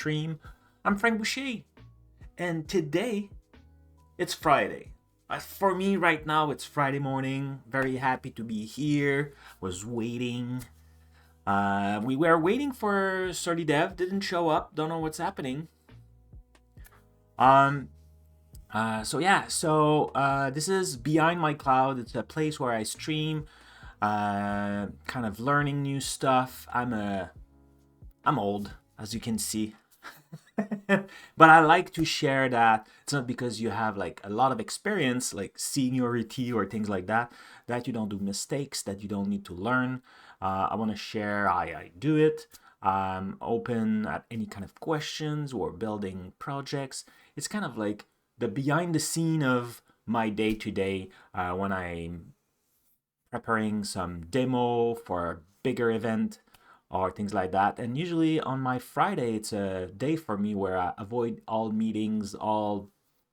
stream. I'm Frank Boucher, and today it's Friday. For me right now, it's Friday morning. Very happy to be here. Was waiting. We were waiting for Sturdy Dev. Didn't show up. Don't know what's happening. This is Behind My Cloud. It's a place where I stream, kind of learning new stuff. I'm old, as you can see. But I like to share that. It's not because you have like a lot of experience, like seniority or things like that, that you don't do mistakes, that you don't need to learn. I want to share how I do it. I'm open at any kind of questions or building projects. It's kind of like the behind the scene of my day to day when I'm preparing some demo for a bigger event or things like that. And usually on my Friday, it's a day for me where I avoid all meetings, all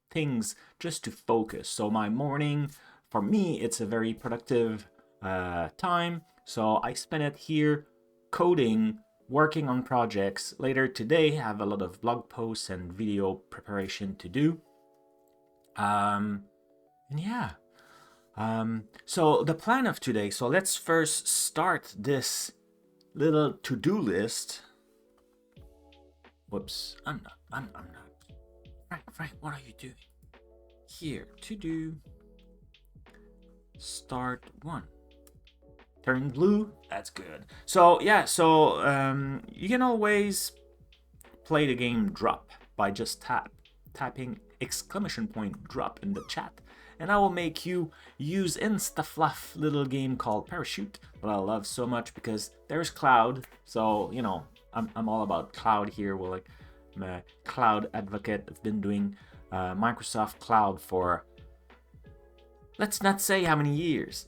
things, just to focus. So my morning, for me, it's a very productive time. So I spend it here coding, working on projects. Later today, I have a lot of blog posts and video preparation to do. So the plan of today, so let's first start this little to-do list. Whoops, I'm not. Frank, what are you doing? Here, to-do. Start one. Turn blue, that's good. So you can always play the game drop by just tapping !drop in the chat, and I will make you use InstaFluff little game called Parachute, that I love so much because there's cloud. So I'm all about cloud here. I'm a cloud advocate. I've been doing Microsoft Cloud for, let's not say how many years.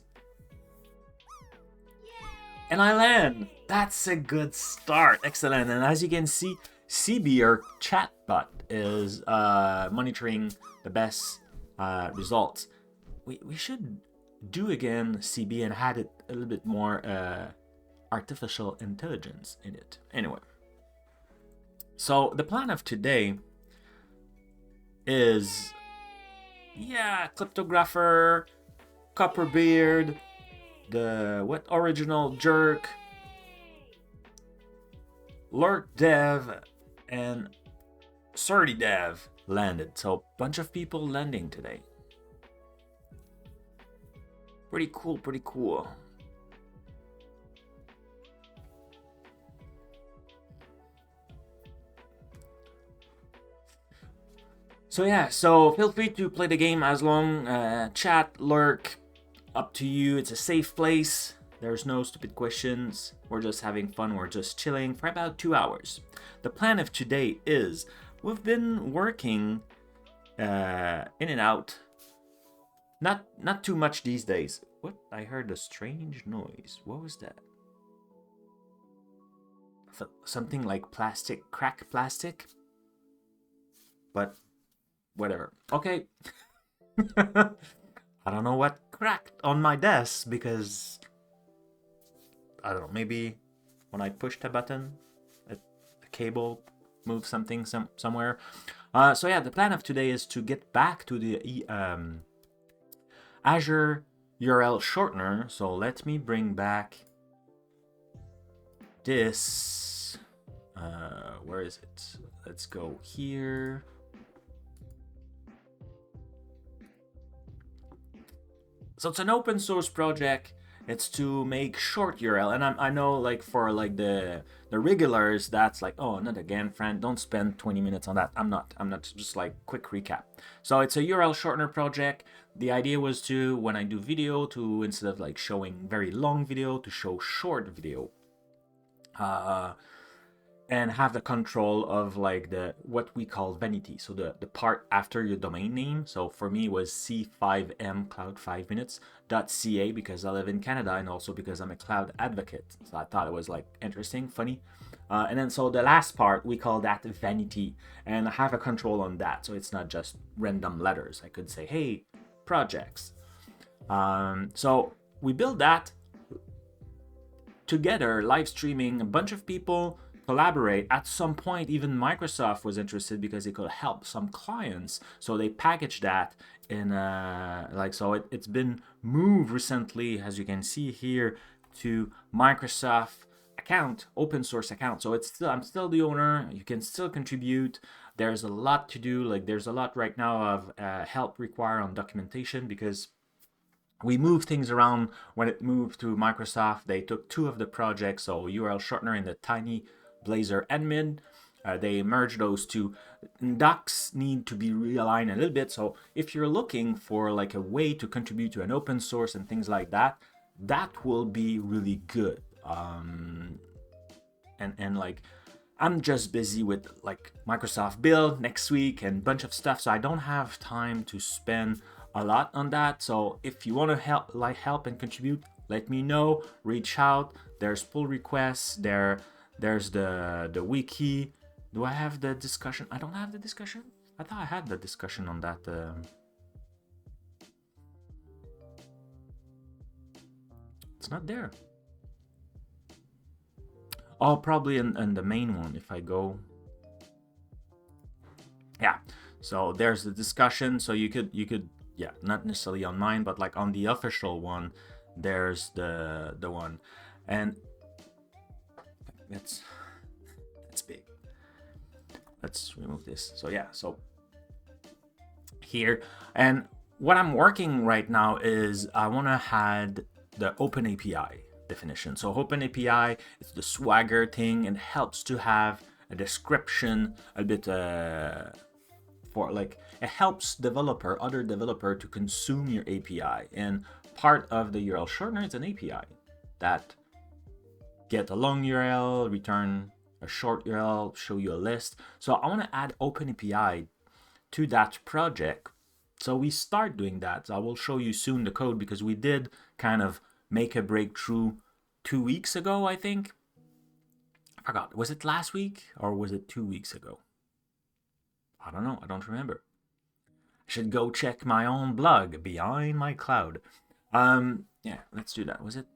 And I land. That's a good start. Excellent. And as you can see, CB, our chatbot, is monitoring the best results. We should do again CB and add it a little bit more artificial intelligence in it. Anyway, so the plan of today is, Cryptographer, Copperbeard, the original jerk, Lurk Dev, and Sturdy Dev landed. So bunch of people landing today. Pretty cool. So feel free to play the game as long, chat, lurk, up to you. It's a safe place. There's no stupid questions. We're just having fun. We're just chilling for about 2 hours. The plan of today is we've been working in and out. Not too much these days. What? I heard a strange noise. What was that? Something like crack plastic? But whatever. Okay. I don't know what cracked on my desk because I don't know, maybe when I pushed a button, a cable moved something somewhere. The plan of today is to get back to the AzUrlShortener. So let me bring back this. Where is it? Let's go here. So it's an open source project. It's to make short URL, and I know like for like the regulars, that's like, oh, not again, friend. Don't spend 20 minutes on that. I'm not. Just like quick recap. So it's a URL shortener project. The idea was to, when I do video, to instead of like showing very long video, to show short video. And have the control of like what we call vanity, so the part after your domain name. So for me it was C5M Cloud 5 minutes.ca because I live in Canada and also because I'm a cloud advocate. So I thought it was like interesting, funny. And then so the last part, we call that vanity, and I have a control on that. So it's not just random letters. I could say, hey, projects. So we built that together, live streaming, a bunch of people collaborate. At some point, even Microsoft was interested because it could help some clients. So they packaged that in so it's been moved recently, as you can see here, to Microsoft account, open source account. So it's still, I'm still the owner. You can still contribute. There's a lot to do. Like there's a lot right now of help required on documentation, because we moved things around. When it moved to Microsoft, they took two of the projects, so URLShortener and the Tiny Blazor admin. They merged those two. Docs need to be realigned a little bit. So if you're looking for like a way to contribute to an open source and things like that, that will be really good. And like, I'm just busy with like Microsoft Build next week and a bunch of stuff, so I don't have time to spend a lot on that. So if you want to help and contribute, let me know. Reach out. There's pull requests. There's the wiki. Do I have the discussion? I don't have the discussion. I thought I had the discussion on that. It's not there. Oh, probably in the main one if I go. Yeah. So there's the discussion. So you could yeah, not necessarily on mine, but like on the official one, there's the one, and that's big. Let's remove this. So yeah, so here, and what I'm working right now is I want to add the OpenAPI definition. So OpenAPI is the Swagger thing, and helps to have a description a bit for like, it helps other developer to consume your API. And part of the URL shortener is an API that get a long URL, return a short URL, show you a list. So I want to add OpenAPI to that project. So we start doing that. So I will show you soon the code, because we did kind of make a breakthrough 2 weeks ago, I think. I forgot. Was it last week or was it 2 weeks ago? I don't know. I don't remember. I should go check my own blog, Behind My Cloud. Yeah, let's do that. Was it?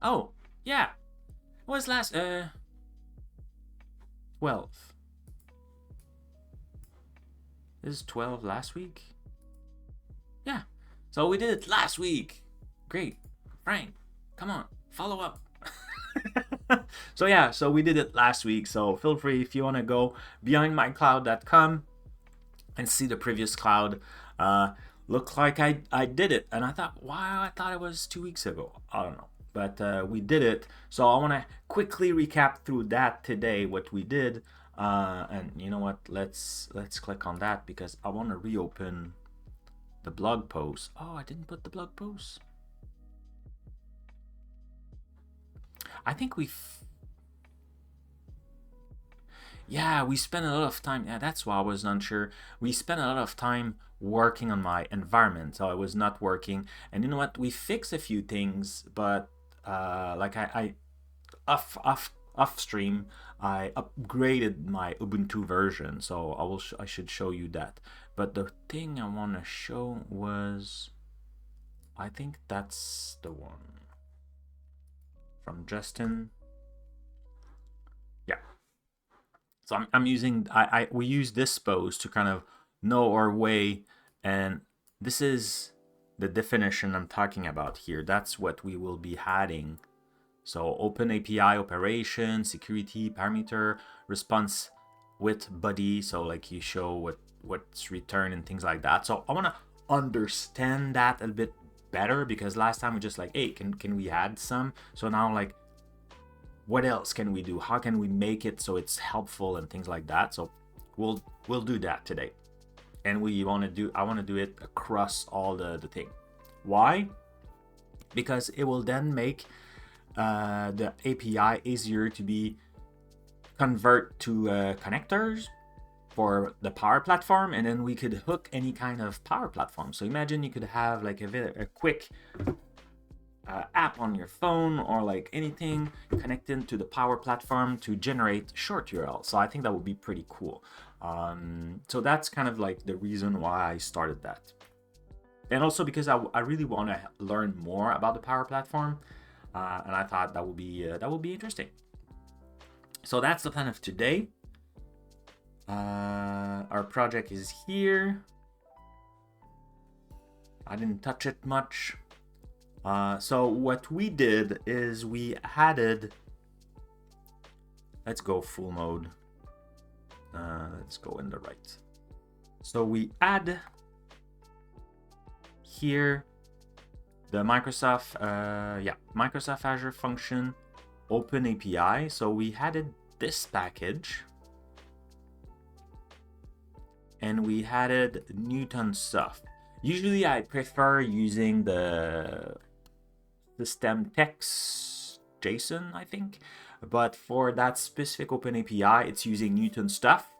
Oh, yeah. It was last 12. This is 12 last week? Yeah. So we did it last week. Great. Frank, come on, follow up. So yeah, so we did it last week. So feel free, if you want to go behindmycloud.com and see the previous cloud. Looked like I did it, and I thought, wow, I thought it was 2 weeks ago. I don't know, but we did it. So I want to quickly recap through that today, what we did. And you know what? Let's click on that, because I want to reopen the blog post. Oh, I didn't put the blog post. I think yeah, we spent a lot of time. Yeah, that's why I was unsure. We spent a lot of time working on my environment, so I was not working. And you know what? We fixed a few things, but like I off stream, I upgraded my Ubuntu version, so I should show you that. But the thing I want to show was, I think that's the one from Justin. Yeah. So I'm using, we use this pose to kind of know our way, and this is the definition I'm talking about here. That's what we will be adding. So OpenAPI operation, security, parameter, response with body. So like you show what's returned and things like that. So I want to understand that a bit better, because last time we just like, hey, can we add some? So now like, what else can we do? How can we make it so it's helpful and things like that? So we'll do that today. And I want to do it across all the thing. Why? Because it will then make the API easier to be convert to connectors for the Power Platform, and then we could hook any kind of Power Platform. So imagine you could have like a quick app on your phone, or like anything connected to the Power Platform to generate short URL. So I think that would be pretty cool. So that's kind of like the reason why I started that. And also because I really want to learn more about the Power Platform, and I thought that would be interesting. So that's the plan of today. Our project is here. I didn't touch it much. So what we did is we added, let's go full mode. Let's go in the right. So we add here the Microsoft Azure function OpenAPI. So we added this package, and we added Newton stuff. Usually I prefer using the system text JSON, I think, but for that specific OpenAPI, it's using Newton stuff.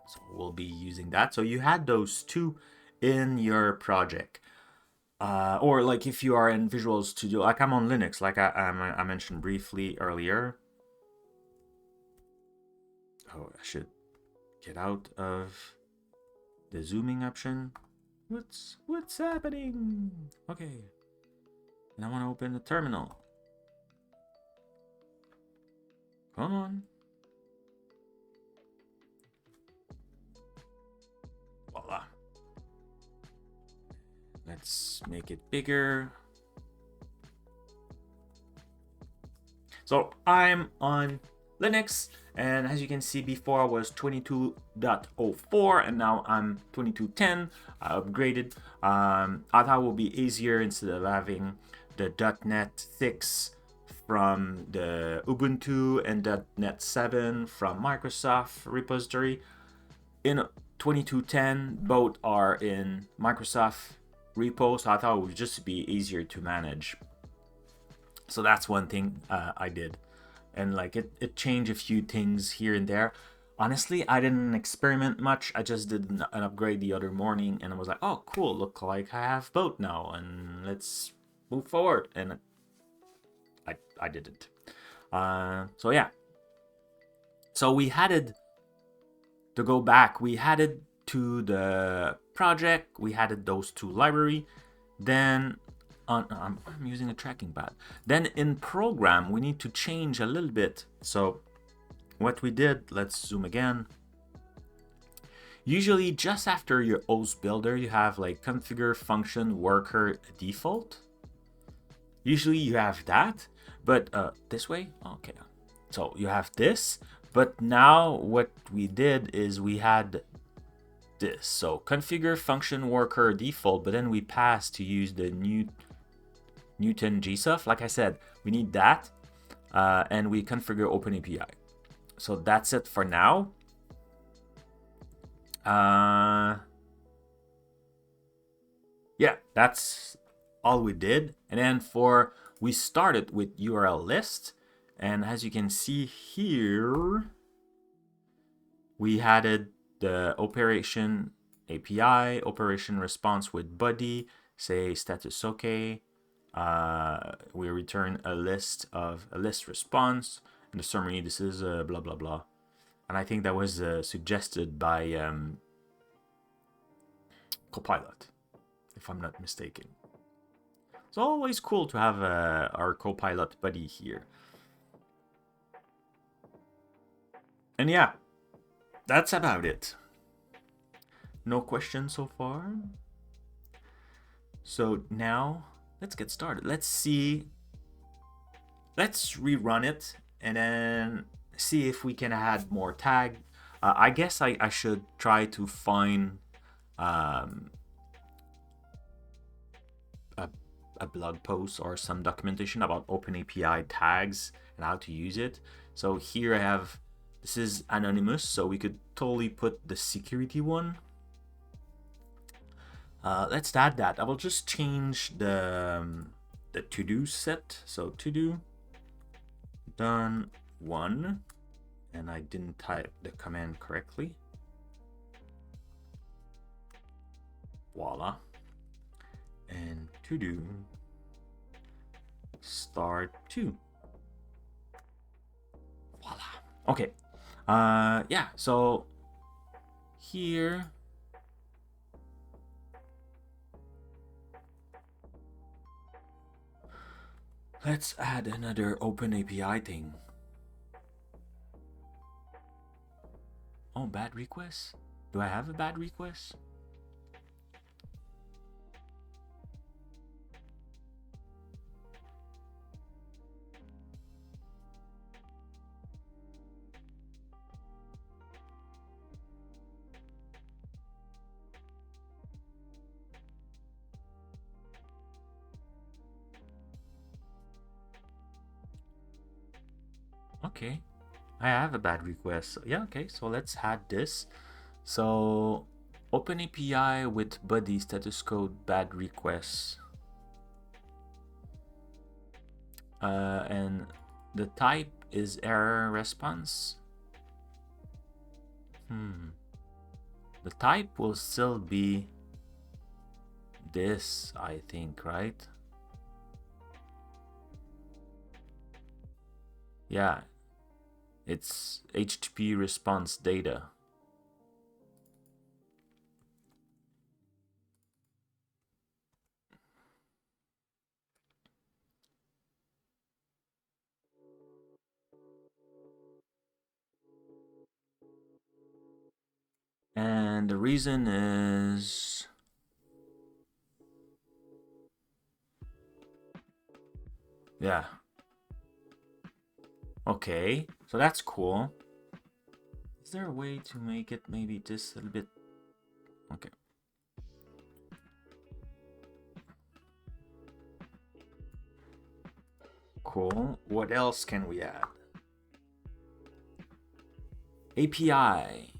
So we'll be using that. So you had those two in your project. Or like if you are in Visual Studio, like I'm on Linux, like I mentioned briefly earlier. Oh, I should get out of the zooming option. What's happening? Okay. And I want to open the terminal. Come on. Voila. Let's make it bigger. So I'm on Linux, and as you can see, before I was 22.04 and now I'm 22.10. I upgraded. I thought it would be easier instead of having the .NET 6 from the Ubuntu and .NET 7 from Microsoft repository. In 22.10, both are in Microsoft repo, so I thought it would just be easier to manage. So that's one thing I did. And like it changed a few things here and there. Honestly, I didn't experiment much. I just did an upgrade the other morning, and I was like, oh, cool, look like I have both now, and let's move forward. And I didn't. So yeah. So we added, to go back, we added to the project, we added those two library. Then I'm using a tracking pad. Then in program, we need to change a little bit. So what we did, let's zoom again. Usually just after your host builder, you have like configure function worker default. Usually you have that, but this way, okay. So you have this, but now what we did is we had this. So configure function worker default, but then we passed to use the Newton GSUF. Like I said, we need that, and we configure OpenAPI. So that's it for now. Yeah, that's all we did. And then we started with URL list, and as you can see here, we added the operation API, operation response with body, say status okay. We return a list response. In the summary, this is blah blah blah, and I think that was suggested by Copilot, if I'm not mistaken. It's always cool to have our Copilot buddy here. And yeah, that's about it. No questions so far. So now let's get started. Let's rerun it and then see if we can add more tag. I guess I should try to find a blog post or some documentation about OpenAPI tags and how to use it. So here I have, this is anonymous, so we could totally put the security one. Let's add that. I will just change the to-do set. So to-do done 1, and I didn't type the command correctly. Voila. And to-do start 2. Voila. Okay. Yeah, so here, let's add another OpenAPI thing. Oh, bad request? Do I have a bad request? Okay, I have a bad request. So, yeah, okay, so let's add this. So OpenAPI with buddy status code bad requests. And the type is error response. The type will still be this, I think, right? Yeah, it's HTTP response data. And the reason is, yeah. Okay, so that's cool. Is there a way to make it maybe just a little bit? Okay. Cool. What else can we add? API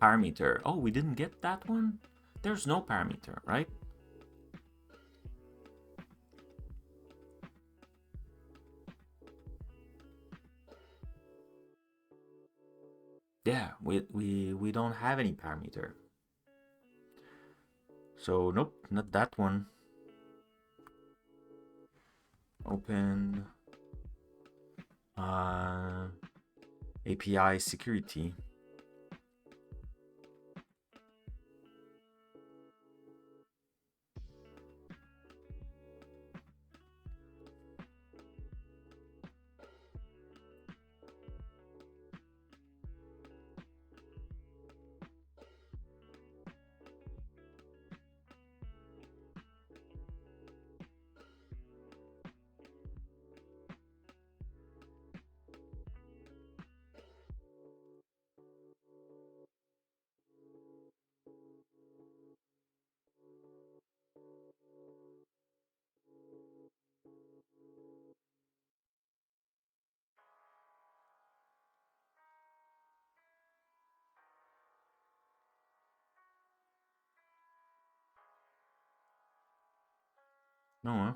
parameter. Oh, we didn't get that one? There's no parameter, right? Yeah, we don't have any parameter. So nope, not that one. Open API security. No, huh?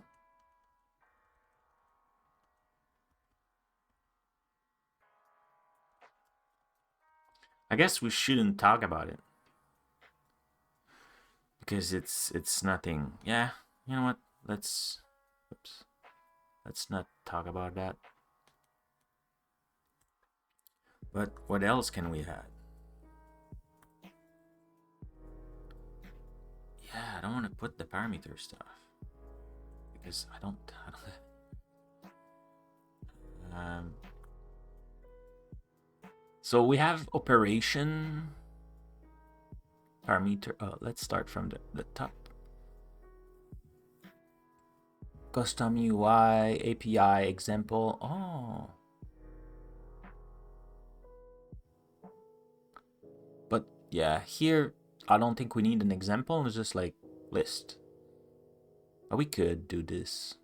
I guess we shouldn't talk about it because it's nothing. Yeah, you know what? Let's not talk about that. But what else can we add? Yeah, I don't want to put the parameter stuff because I don't so we have operation parameter. Let's start from the top. Custom UI API example. Oh, but yeah, here I don't think we need an example. It's just like list. But we could do this.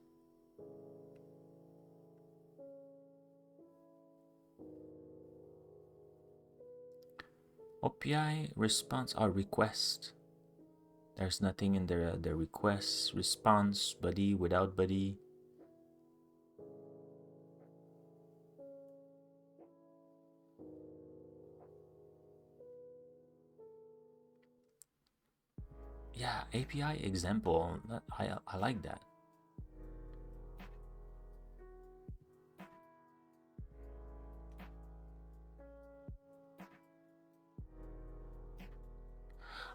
API response or request. There's nothing in the request response buddy without buddy. Yeah, API example. I like that.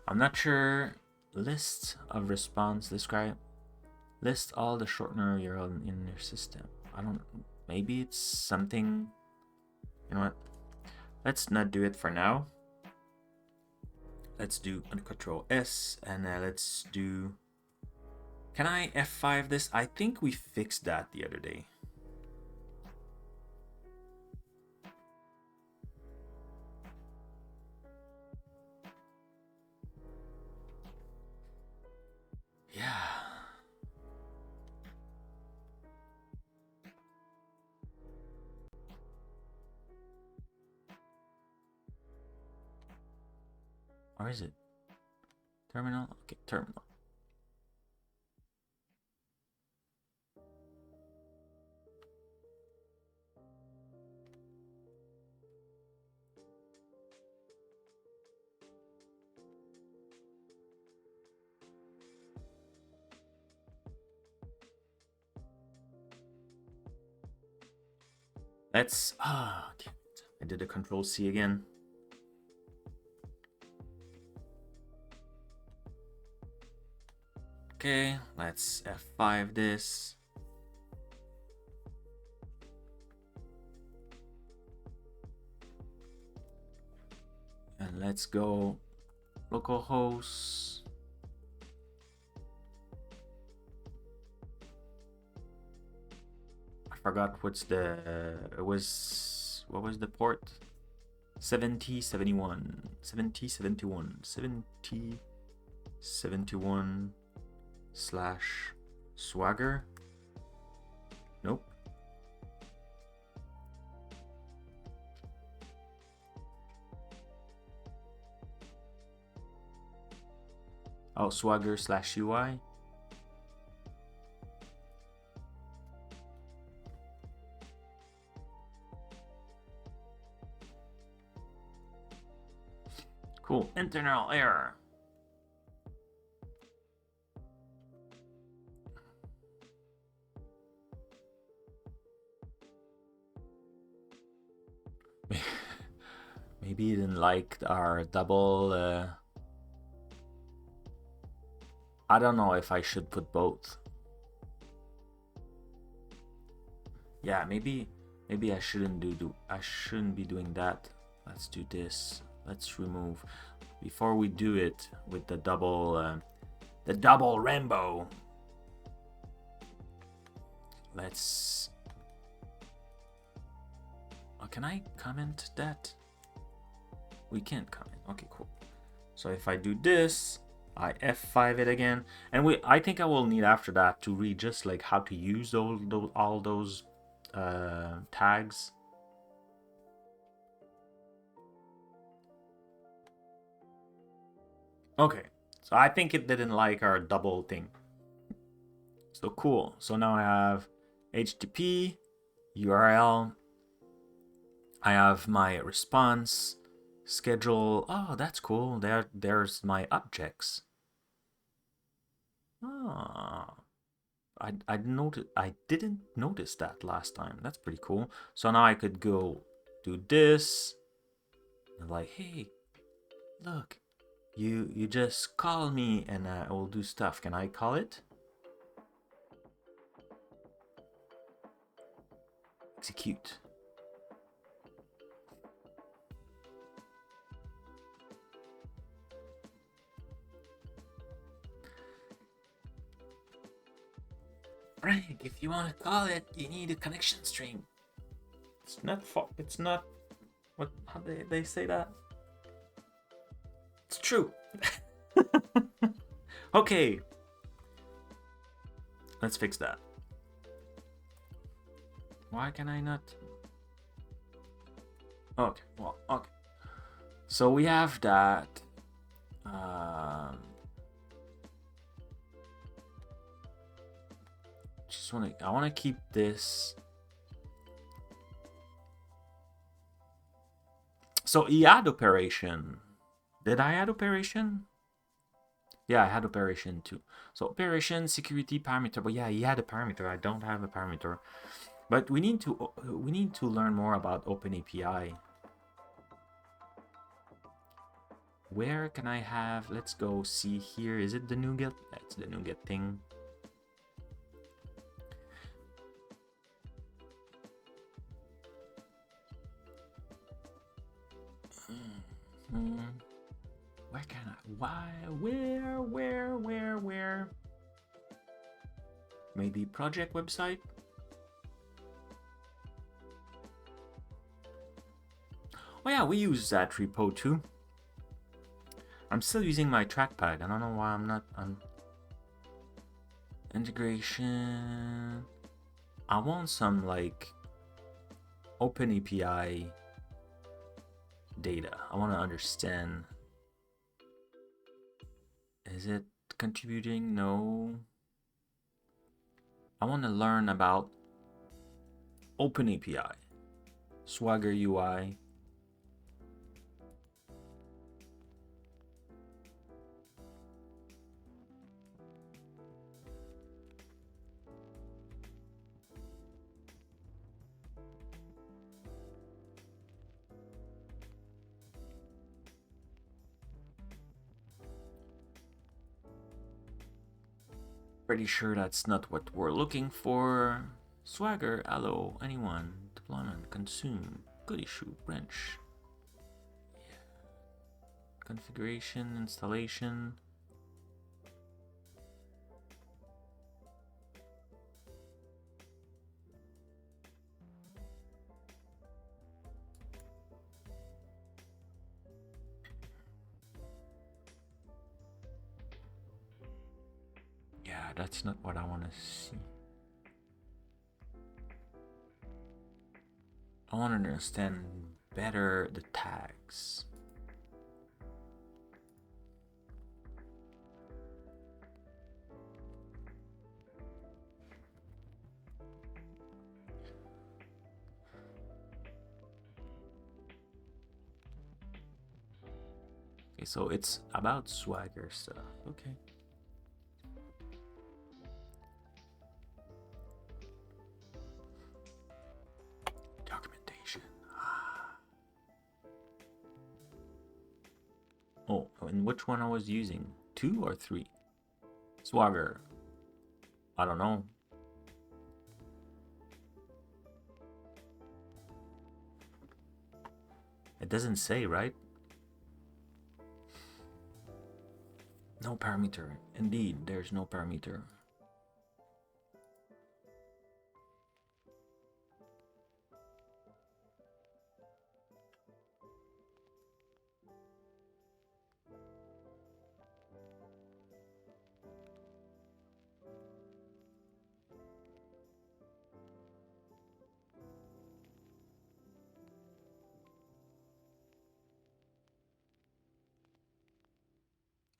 I'm not sure. List of response describe. List all the shortener you're on in your system. I don't. Maybe it's something. You know what? Let's not do it for now. Let's do Control S and let's do. Can I F5 this? I think we fixed that the other day. Yeah. Or is it? Terminal? Okay, terminal. Let's. Ah, damn it. I did a Control C again. Okay, let's F5 this. And let's go localhost. I forgot what's the what was the port? 7071 slash swagger. Nope. Oh, swagger slash UI. Cool. Internal error. Maybe you didn't like our double. I don't know if I should put both. Yeah, maybe I shouldn't I shouldn't be doing that. Let's do this. Let's remove before we do it with the double rainbow. Let's. Oh, can I comment that? We can't comment. Okay, cool. So if I do this, I F5 it again, and I think I will need after that to read just like how to use all those tags. Okay, so I think it didn't like our double thing. So cool. So now I have HTTP, URL. I have my response, schedule. Oh, that's cool. There's my objects. Ah, I didn't notice that last time. That's pretty cool. So now I could go do this. And like, hey, look, you just call me and I will do stuff. Can I call it? Execute. Frank, if you want to call it, you need a connection string. It's not what, how they say that? It's true. Okay. Let's fix that. Why can I not? Okay, well, okay. So we have that. I want to keep this. So he had operation. Did I add operation? Yeah, I had operation too. So operation security parameter. But yeah, he had a parameter. I don't have a parameter. But we need to learn more about OpenAPI. Where can I have? Let's go see here. Is it the NuGet? That's the NuGet thing. Where can I? Why? Where? Maybe project website? Oh yeah, we use that repo too. I'm still using my trackpad. I don't know why I'm not on integration. I want some like OpenAPI data. I want to understand. Is it contributing? No. I want to learn about OpenAPI, Swagger UI. Pretty sure that's not what we're looking for. Swagger, hello, anyone, deployment, consume, good issue, branch. Yeah. Configuration, installation. Yeah, that's not what I want to see. I want to understand better the tags. Okay, so it's about Swagger stuff. Okay. Documentation. Oh, and which one I was using? 2 or 3? Swagger. I don't know. It doesn't say, right? No parameter. Indeed, there's no parameter.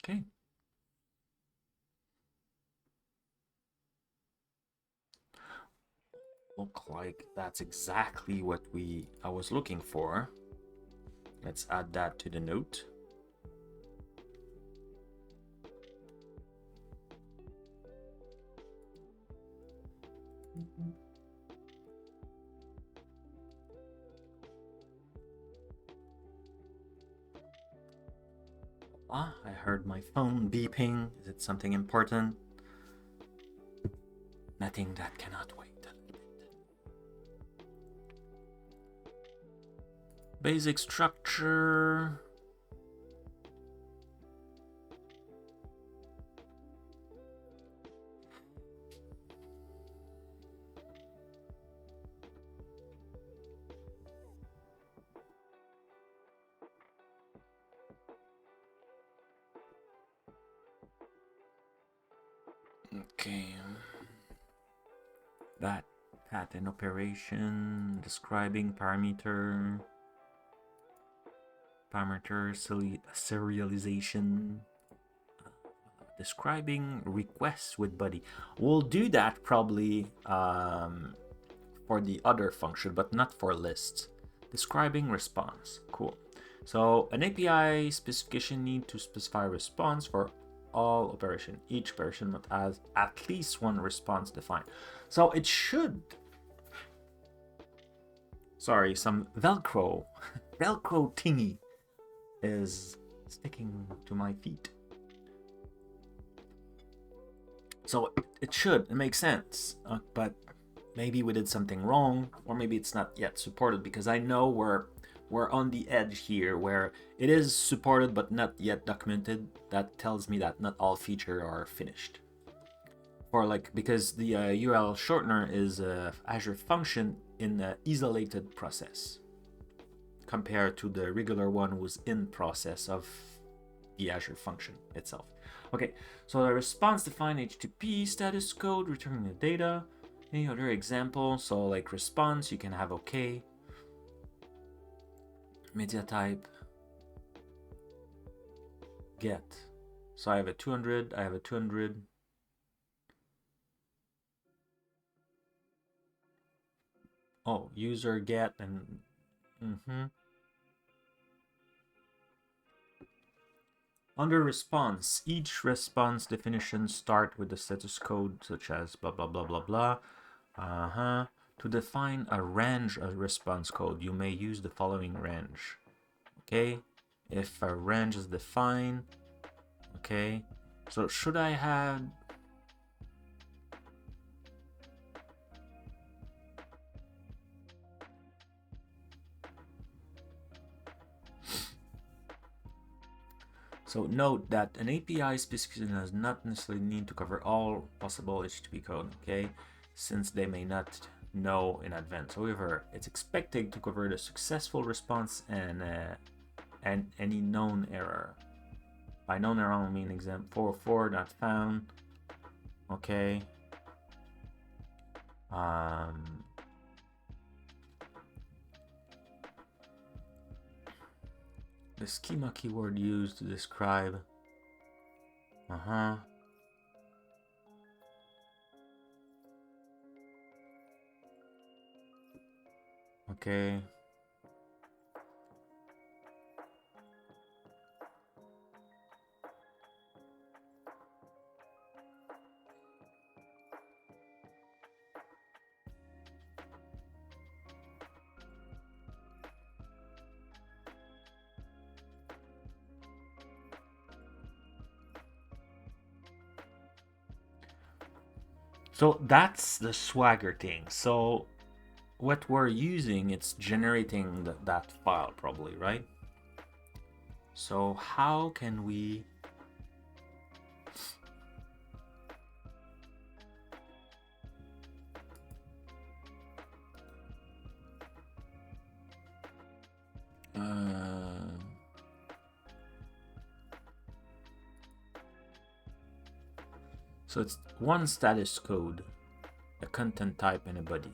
Okay. Look like that's exactly what I was looking for. Let's add that to the note. Ah, I heard my phone beeping. Is it something important? Nothing that cannot wait a little bit. Basic structure. Okay. That pattern operation, describing parameter serialization, describing requests with buddy. We'll do that probably for the other function, but not for lists. Describing response. Cool. So an API specification need to specify response for all operation. Each operation must have at least one response defined. So it should. Sorry, some Velcro thingy is sticking to my feet. So it makes sense, but maybe we did something wrong, or maybe it's not yet supported, because I know we're on the edge here where it is supported but not yet documented. That tells me that not all features are finished. Or like, because the URL shortener is a Azure function in an isolated process compared to the regular one who's in process of the Azure function itself. Okay, so the response define HTTP status code returning the data. Any other example? So like response, you can have OK. Media type. Get. So I have a 200, I have a 200. Oh, user get and Under response, each response definition start with the status code such as blah blah blah blah blah. To define a range of response code, you may use the following range. Okay, if a range is defined, okay, so should I have So note that an API specification does not necessarily need to cover all possible HTTP code, okay, since they may not know in advance. However, it's expected to cover the successful response and any known error. By known error, I mean example 404 not found, okay. The schema keyword used to describe. Okay. So that's the Swagger thing. So what we're using, it's generating that file probably, right? So how can we so it's one status code, a content type, and a body.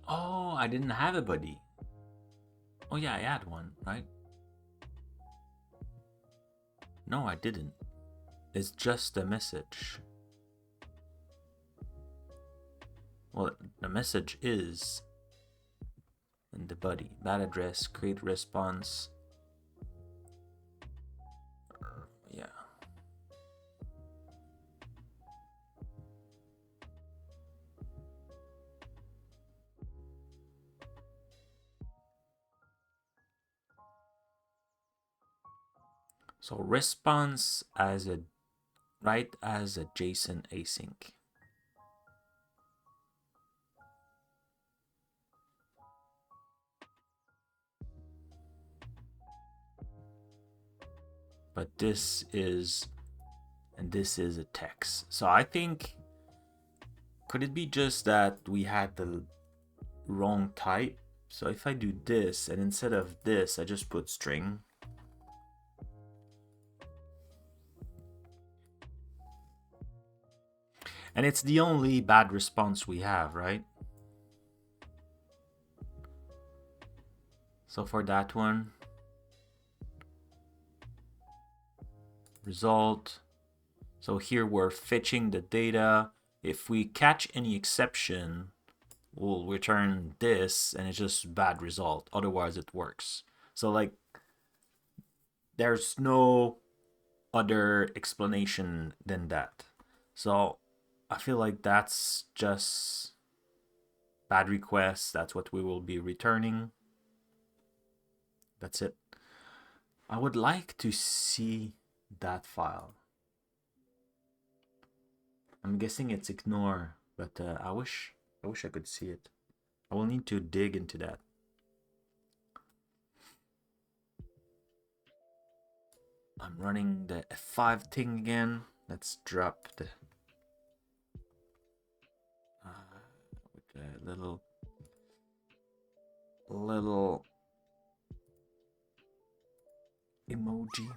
Oh, I didn't have a body. Oh yeah, I had one, right? No, I didn't. It's just a message. Well, the message is in the body. Bad address, create response. Yeah. So response as a as a JSON async. But this is, and this is a text. So I think, could it be just that we had the wrong type? So if I do this, and instead of this, I just put string. And it's the only bad response we have, right? So for that one, result. So here we're fetching the data. If we catch any exception, we'll return this, and it's just bad result. Otherwise, it works. So like, there's no other explanation than that. So I feel like that's just bad requests. That's what we will be returning. That's it. I would like to see that file. I'm guessing it's ignore, but I wish I could see it. I will need to dig into that. I'm running the F5 thing again. Let's drop the with the little emoji.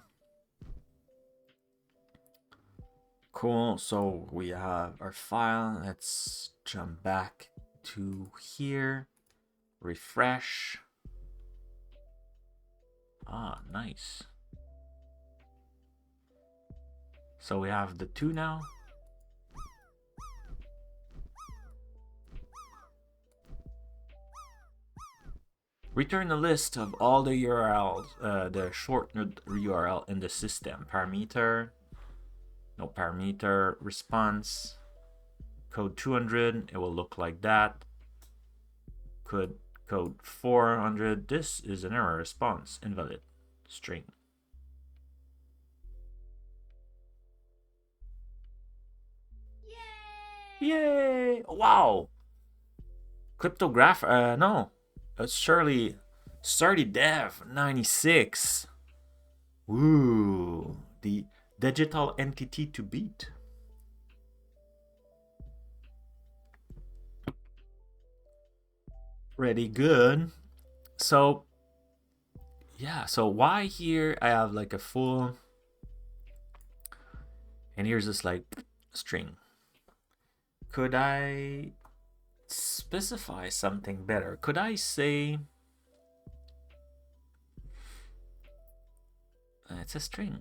Cool, so we have our file. Let's jump back to here, refresh. Ah, nice. So we have the two now. Return a list of all the URLs, the shortened URL in the system. Parameter, no parameter, response, code 200, it will look like that. Code 400, this is an error response, invalid, string. Yay! Wow! Cryptograph, no. It's surely sturdy dev 96. Woo! The digital entity to beat. Pretty good. So yeah, so why here I have like a full, and here's this like string. Could I specify something better? Could I say it's a string?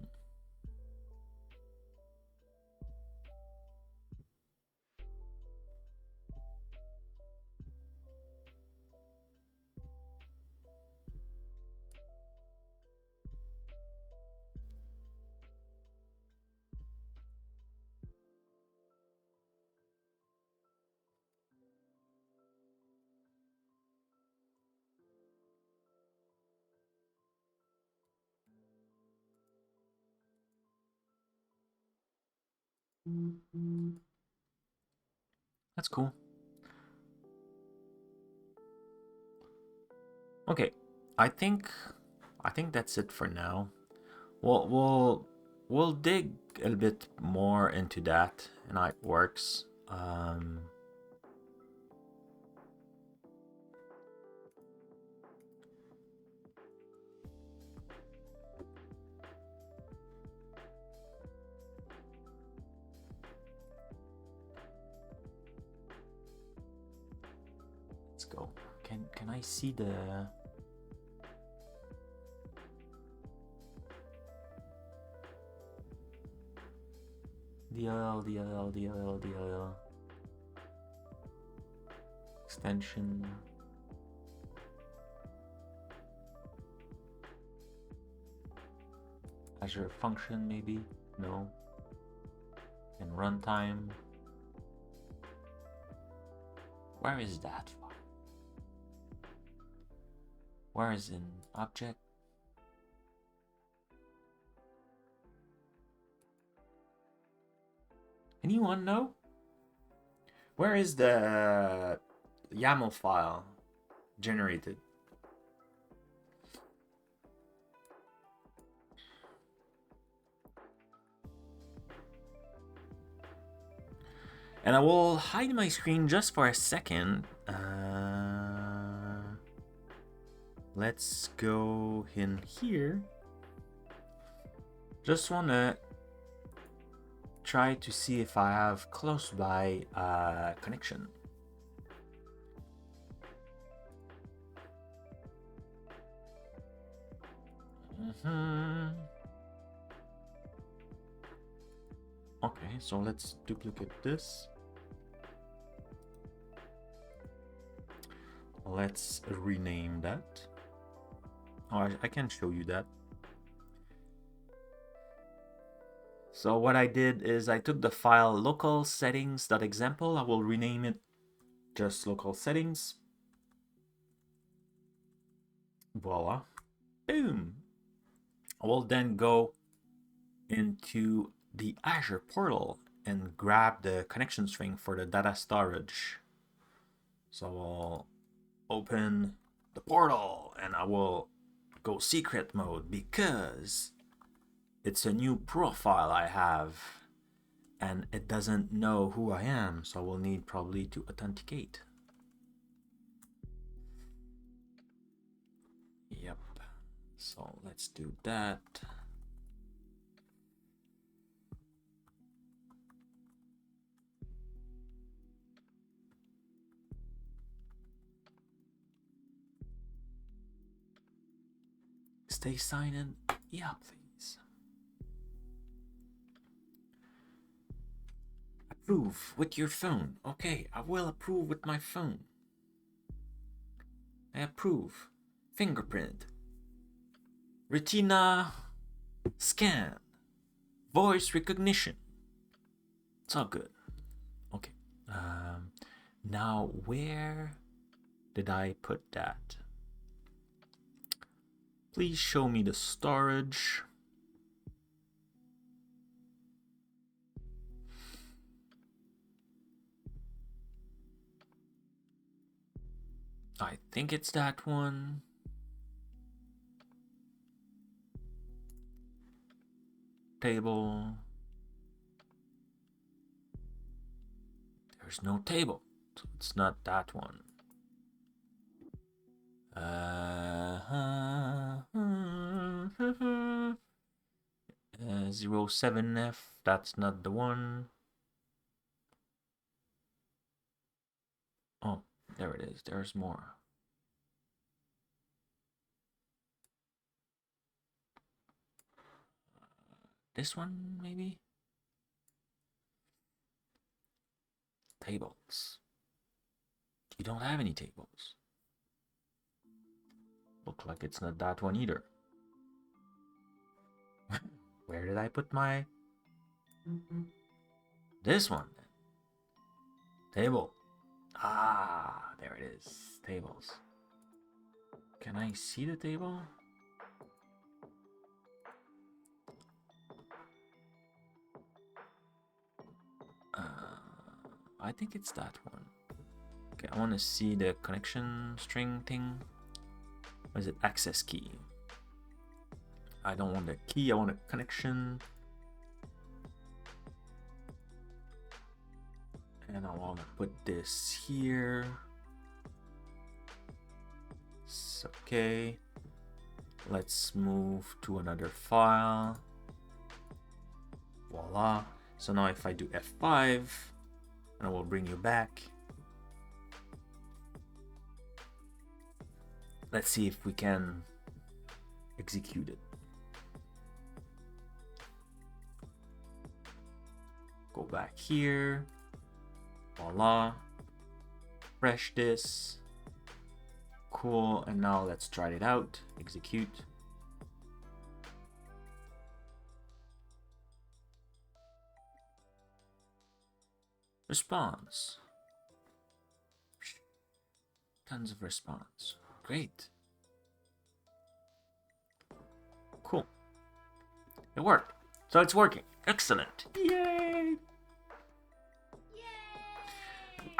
That's cool. Okay, I think that's it for now. We'll dig a bit more into that and how it works. Let's go. Can I see the DLL extension? Azure function maybe? No. And runtime. Where is that file? Where is in object? Anyone know? Where is the YAML file generated? And I will hide my screen just for a second. Let's go in here. Just wanna try to see if I have close by connection. Okay, so let's duplicate this. Let's rename that. Oh, I can show you that. So what I did is I took the file local settings.example. I will rename it just local settings. Voila. Boom. I will then go into the Azure portal and grab the connection string for the data storage. So I'll open the portal and I will go secret mode because it's a new profile I have and it doesn't know who I am, so I will need probably to authenticate. Yep, so let's do that. Stay signed in. Yeah, please. Approve with your phone. Okay, I will approve with my phone. I approve. Fingerprint. Retina scan. Voice recognition. It's all good. Okay. Now where did I put that? Please show me the storage. I think it's that one. Table. There's no table, so it's not that one. 07F, that's not the one. Oh, there it is. There's more. This one, maybe? Tables. You don't have any tables. Look like it's not that one either. Where did I put my... This one. Table. Ah, there it is. Tables. Can I see the table? I think it's that one. Okay, I want to see the connection string thing. Or is it access key? I don't want the key, I want a connection. And I want to put this here. It's okay. Let's move to another file. Voila. So now if I do F5, and I will bring you back. Let's see if we can execute it. Go back here. Voila. Refresh this. Cool. And now let's try it out. Execute. Response. Tons of response. Great. Cool. It worked. So it's working. Excellent. Yay!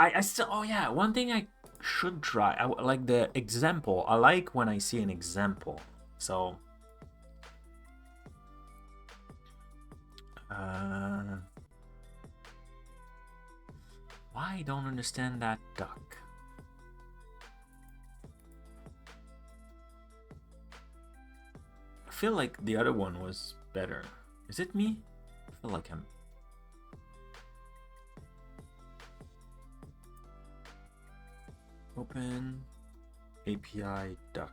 I still, oh yeah, one thing I should try. I like the example. I like when I see an example. So why I don't understand that duck? I feel like the other one was better. Is it me? I feel like I'm... Open API duck.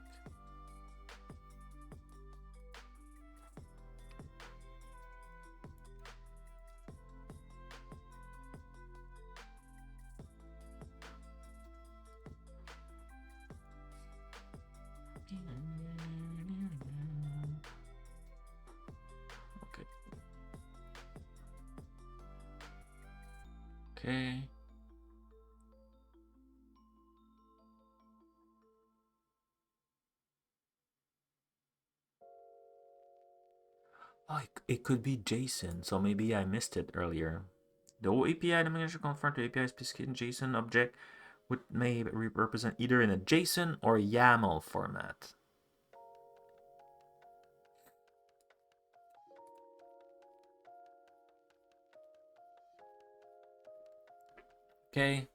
Okay. Oh, it could be JSON, so maybe I missed it earlier. The API definition confirmed the API specification JSON object which may represent either in a JSON or YAML format. Okay.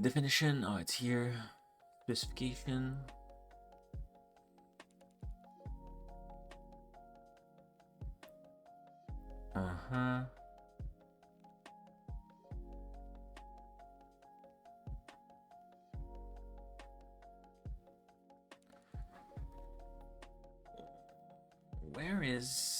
Definition. Oh, it's here. Specification. Uh-huh. Where is...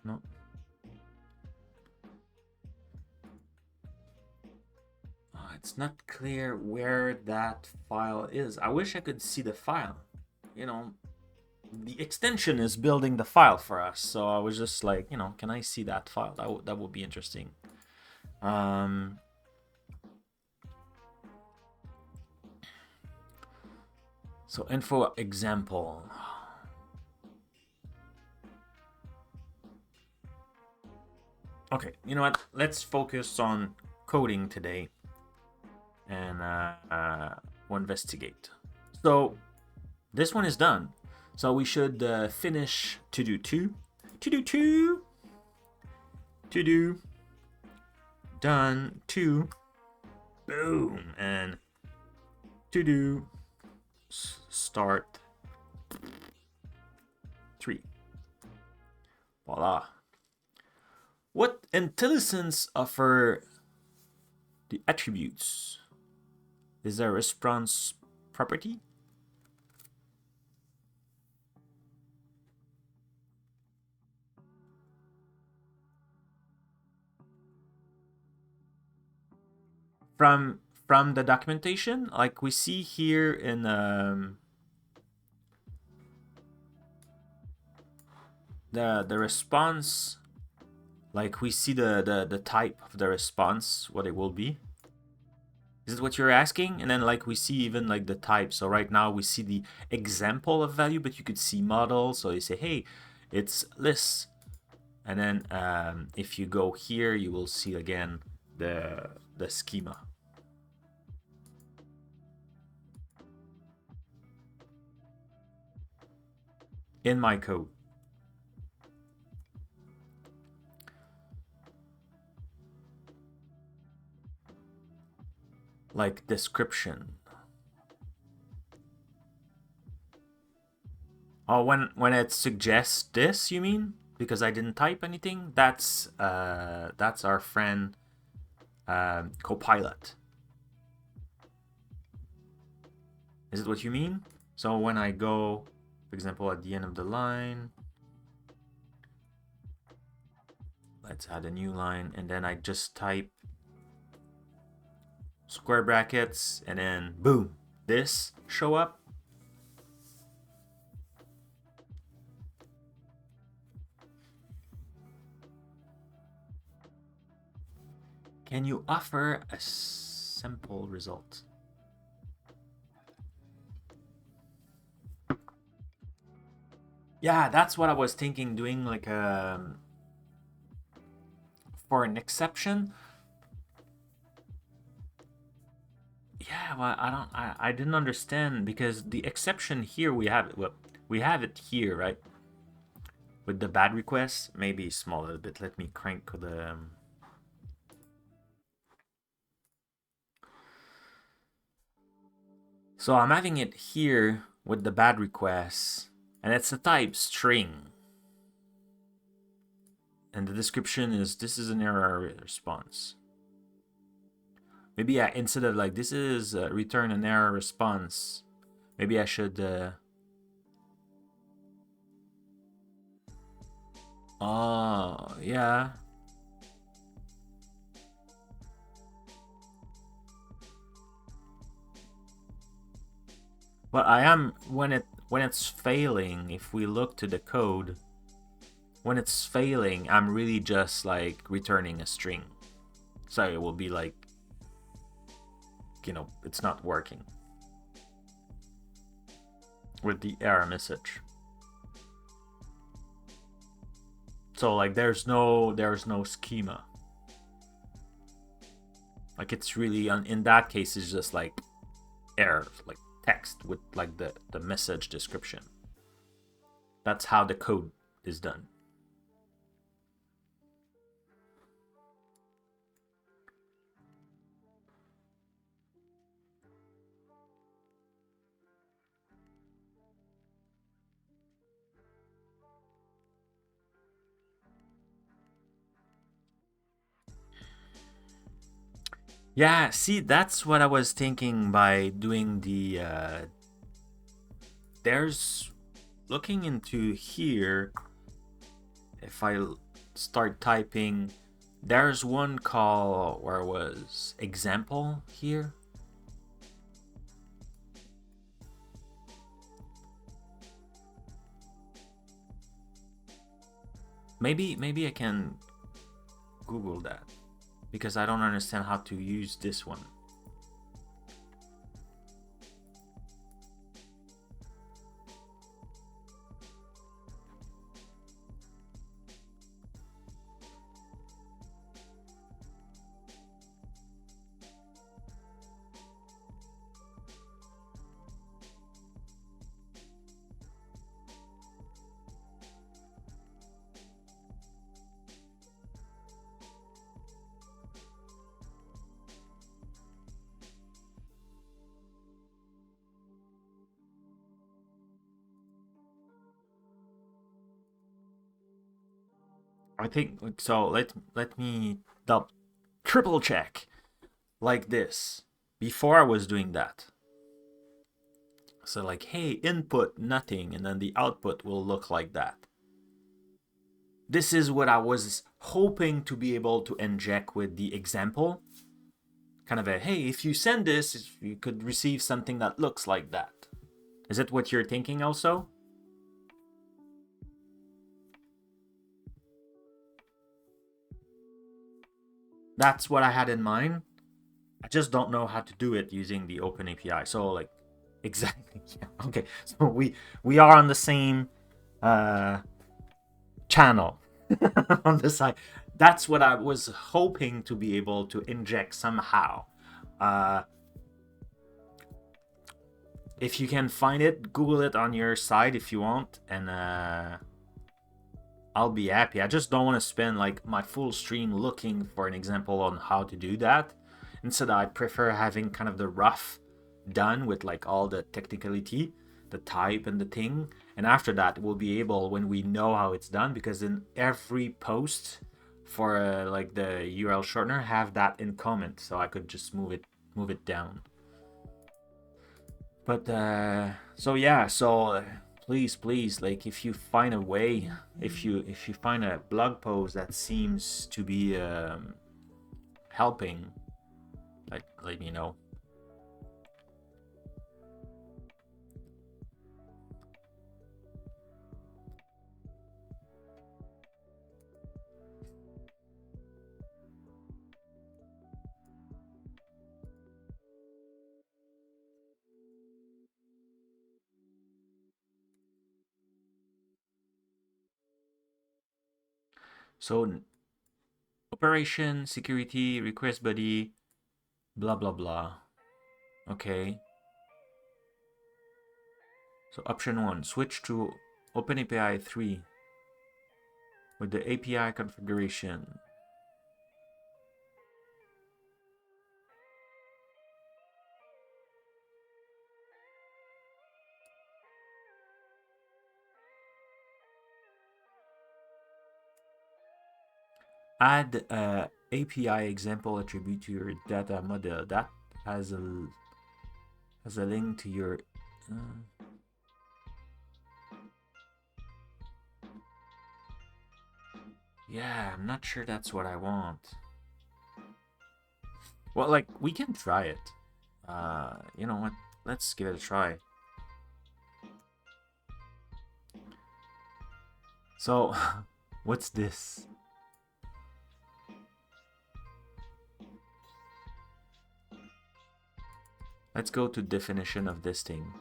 No. It's not clear where that file is. I wish I could see the file. You know, the extension is building the file for us. So I was just like, you know, can I see that file? That would be interesting. So info example. Okay, you know what? Let's focus on coding today and we'll investigate. So this one is done. So we should finish to do two, done, two, boom, and to do, start, 3. Voila. What intelligence offer the attributes? Is there a response property? From the documentation, like we see here in the response, like we see the type of the response, what it will be. Is it what you're asking? And then like we see even like the type. So right now we see the example of value, but you could see model. So you say, hey, it's list. And then if you go here, you will see again the schema. In my code. like description. Oh, when it suggests this, you mean? Because I didn't type anything? That's our friend Copilot. Is it what you mean? So when I go, for example, at the end of the line, let's add a new line, and then I just type square brackets, and then boom, this show up. Can you offer a simple result? Yeah, that's what I was thinking, doing like for an exception. Yeah, well, I didn't understand, because the exception here we have it. Well, we have it here, right? With the bad requests, maybe small a little bit. Let me crank the. So I'm having it here with the bad requests, and it's a type string. And the description is, this is an error response. Maybe yeah, instead of like, this is return an error response, maybe I should. Oh, yeah. But I am, when it's failing, if we look to the code, when it's failing, I'm really just like returning a string. So it will be like, you know, it's not working with the error message. So like there's no schema. Like it's really, in that case, it's just like error, like text with like the message description. That's how the code is done. Yeah, see, that's what I was thinking by doing the there's, looking into here, if I start typing, there's one call where it was example here. Maybe I can Google that, because I don't understand how to use this one. I think so. Let me triple check like this. Before I was doing that. So like, hey, input nothing, and then the output will look like that. This is what I was hoping to be able to inject with the example. Kind of a, hey, if you send this, you could receive something that looks like that. Is it what you're thinking also? That's what I had in mind. I just don't know how to do it using the OpenAPI. So like, exactly. Yeah. Okay. So we are on the same channel on the side. That's what I was hoping to be able to inject somehow. If you can find it, Google it on your side if you want, and I'll be happy. I just don't want to spend like my full stream looking for an example on how to do that. Instead, I prefer having kind of the rough done with like all the technicality, the type and the thing. And after that, we'll be able, when we know how it's done, because in every post for like the URL shortener have that in comment, so I could just move it down. But so yeah, so please, like if you find a way, if you find a blog post that seems to be helping, like let me know. So operation, security, request body, blah blah blah. Okay. So option 1, switch to OpenAPI 3 with the API configuration. Add a API example attribute to your data model that has a link to your yeah, I'm not sure that's what I want. Well, like we can try it. You know what? Let's give it a try. So, what's this? Let's go to definition of this thing.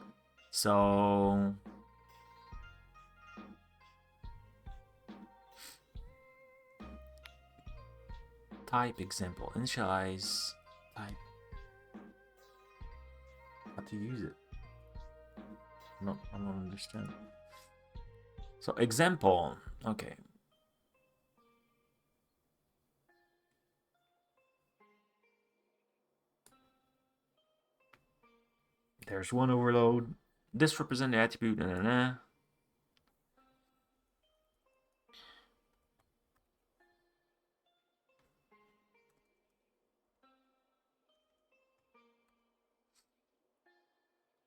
So, type example, initialize type. How to use it? No, I don't understand. So example, okay. There's one overload. This represents the attribute.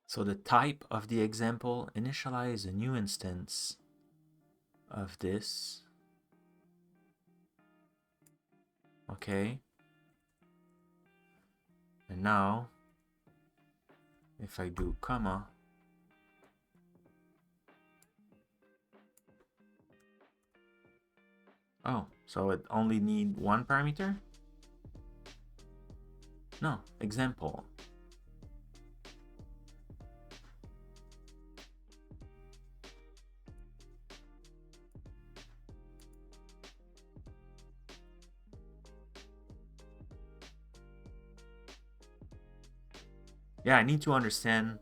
So the type of the example, initialize a new instance of this. Okay. And now, if I do comma, oh, so it only need one parameter? No, example. Yeah, I need to understand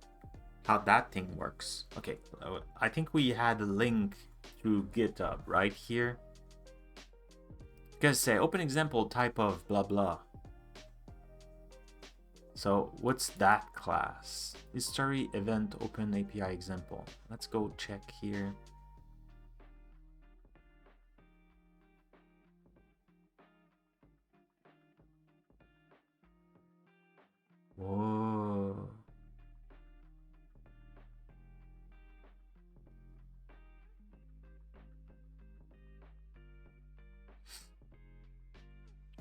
how that thing works. Okay, I think we had a link to GitHub right here. You guys say open example type of blah blah. So what's that class? History event open API example. Let's go check here. Whoa.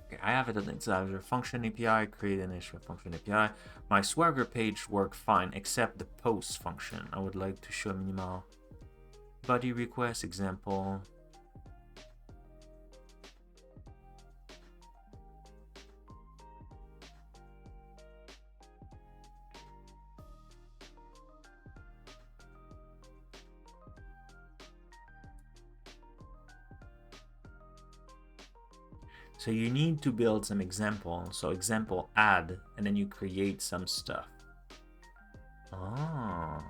Okay, I have it in Azure function API, create an issue function API. My Swagger page worked fine except the post function. I would like to show minimal body request example. So you need to build some example. So example add, and then you create some stuff. Oh.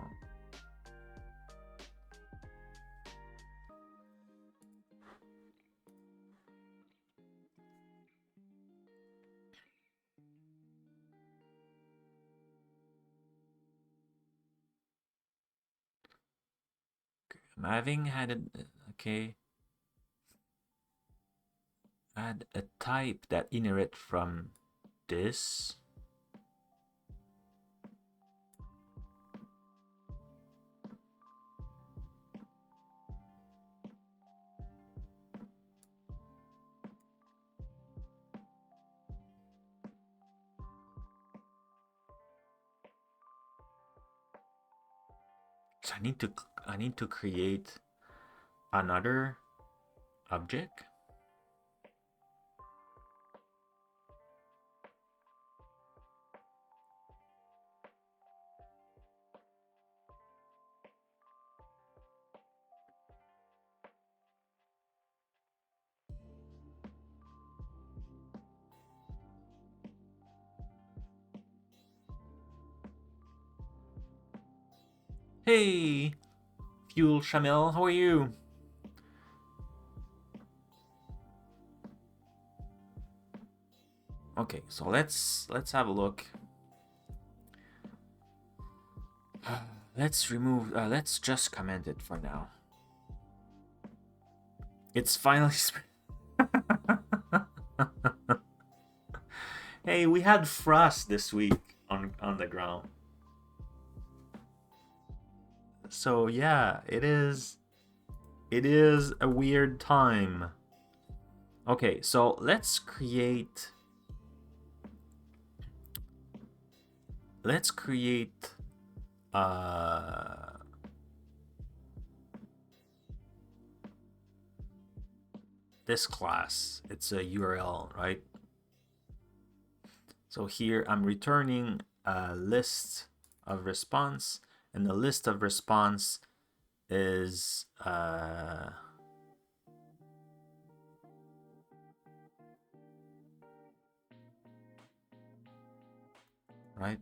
I'm having had it. Okay. Add a type that inherit from this. So I need to create another object. Hey, Fuel Shamil, how are you? Okay, so let's have a look. Let's remove. Let's just comment it for now. It's finally spring. Hey, we had frost this week on the ground. So yeah, it is a weird time. Okay, so let's create this class. It's a URL, right? So here I'm returning a list of response, and the list of response is right?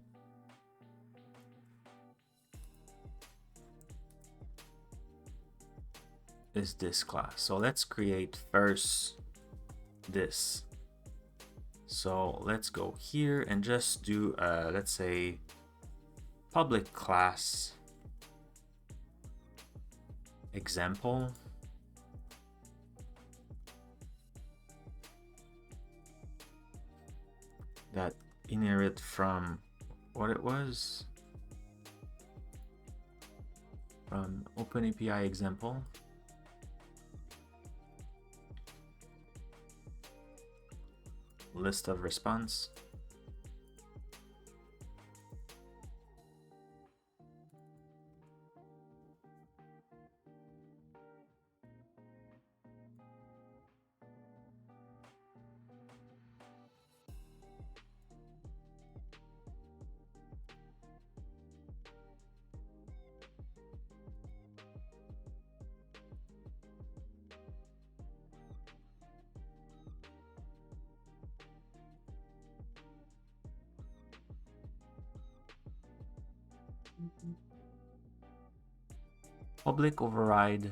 Is this class. So let's create first this. So let's go here and just do let's say public class example. That inherit from what it was from OpenAPI example. List of response. Public override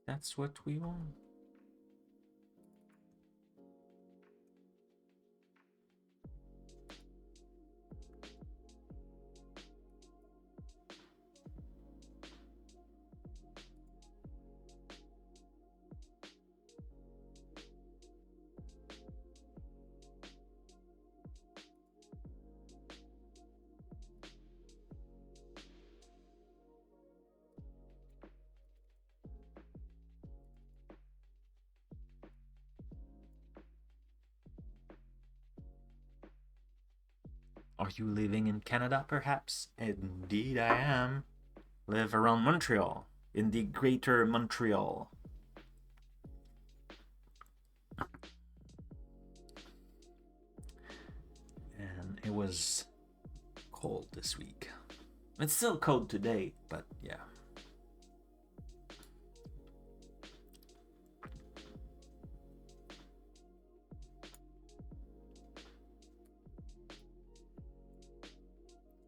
That's what we want. Are you living in Canada, perhaps? Indeed, I am. Live around Montreal, in the greater Montreal. And it was cold this week. It's still cold today, but yeah.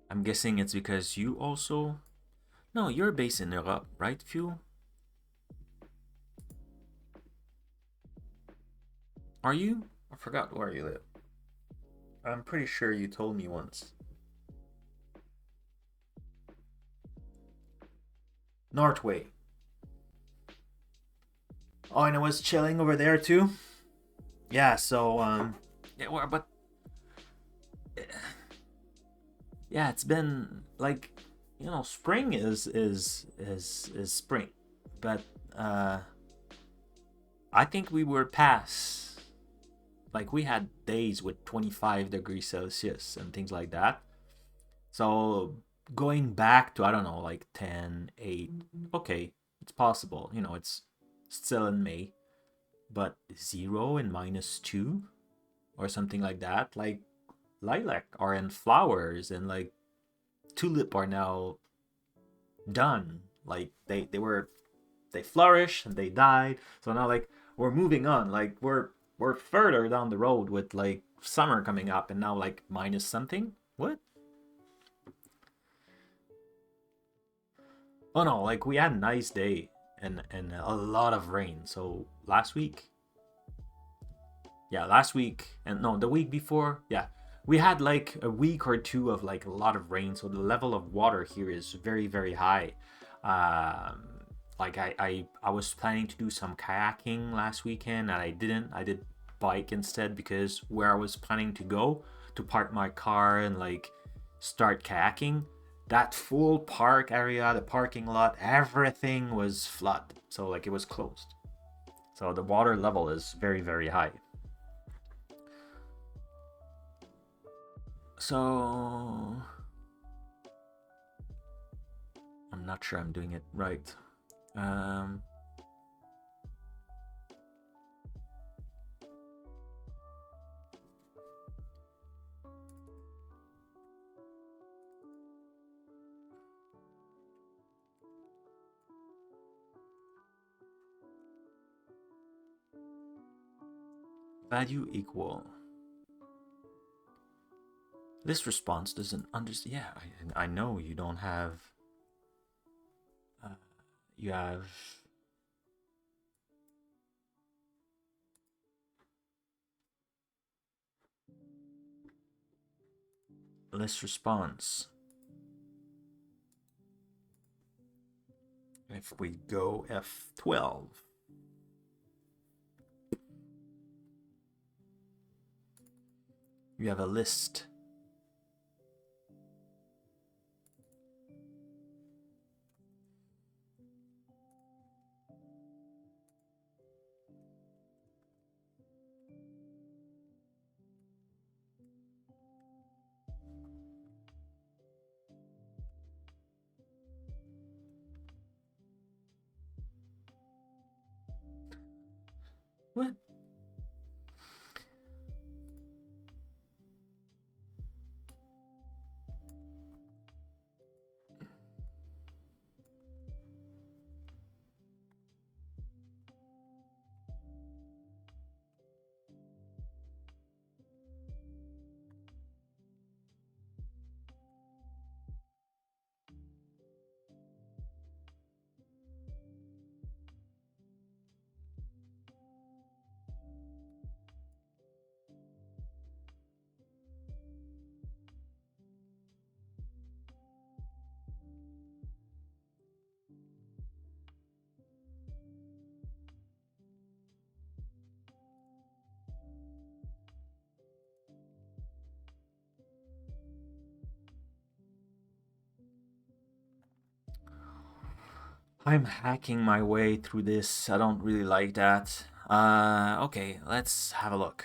I'm guessing it's because you also... No, you're based in Europe, right, Fuel? Are you? I forgot where you live. I'm pretty sure you told me once. Northway. Oh, and it was chilling over there too? Yeah, so, yeah, but... Yeah, it's been, like, you know, spring is spring. But, I think we were past... Like, we had days with 25 degrees Celsius and things like that. So, going back to, I don't know, like 10, 8, okay, it's possible. You know, it's still in May. But 0 and -2 or something like that. Like, lilac are in flowers and, like, tulip are now done. Like, they flourished and they died. So now, like, we're moving on. Like, we're further down the road with, like, summer coming up and now, like, minus something. What? Oh no, like, we had a nice day and a lot of rain. So last week, and no, the week before, yeah, we had like a week or two of like a lot of rain. So the level of water here is very, very high. Like, I was planning to do some kayaking last weekend and I didn't. I did bike instead because where I was planning to go to park my car and like start kayaking, that full park area, the parking lot, everything was flood. So like, it was closed. So the water level is very, very high. So I'm not sure I'm doing it right. Value equal. This response doesn't understand. Yeah, I know you don't have. You have. List response. If we go F12. You have a list. What? I'm hacking my way through this. I don't really like that. Okay, let's have a look.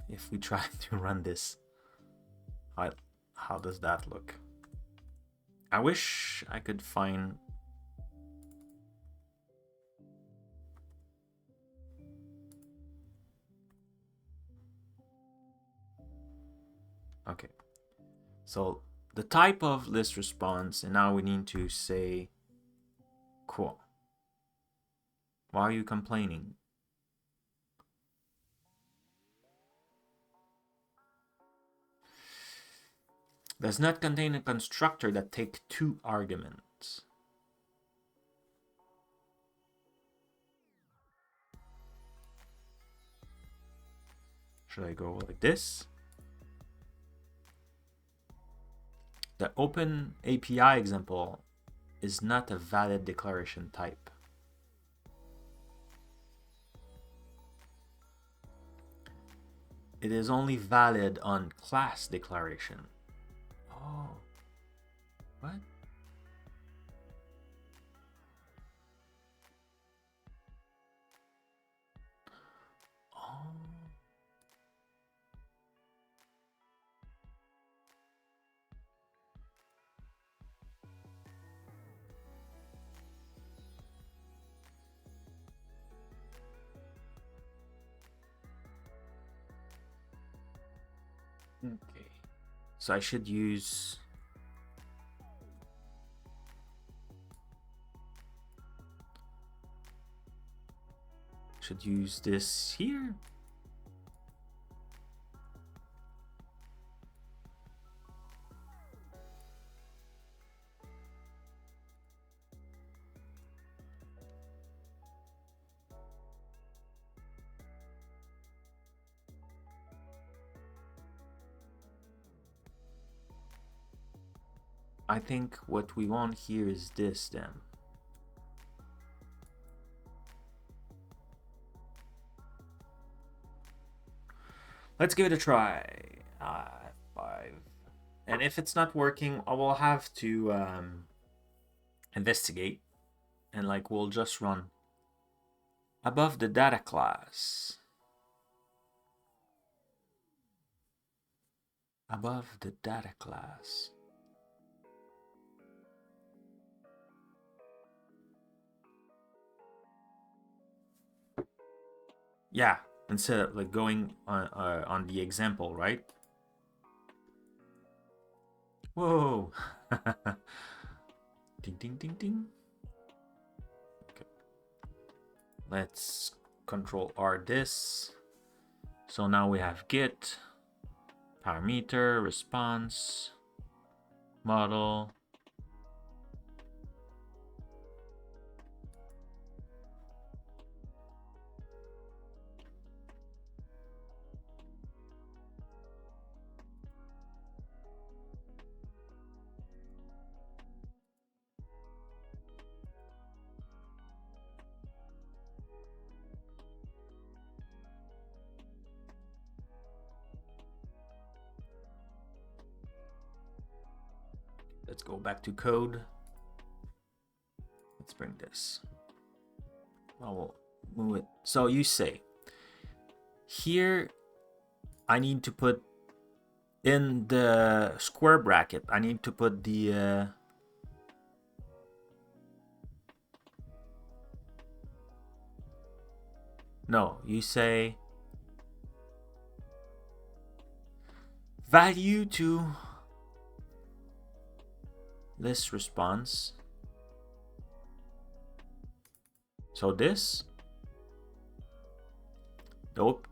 If we try to run this, how does that look? I wish I could find... Okay. So the type of list response, and now we need to say, cool. Why are you complaining? Does not contain a constructor that take 2 arguments. Should I go like this? The OpenAPI example is not a valid declaration type. It is only valid on class declaration. Oh, what? Oh. Okay. So I should use... this here. I think what we want here is this then. Let's give it a try. 5. And if it's not working, I will have to investigate. And like we'll just run above the data class. Above the data class. Yeah, instead of like going on the example, right? Whoa! Ding ding ding ding. Okay. Let's Control R this. So now we have Git, parameter, response, model. Let's go back to code. Let's bring this. I will move it. So you say, here I need to put in the square bracket, I need to put the no, you say value to list response. So this, nope.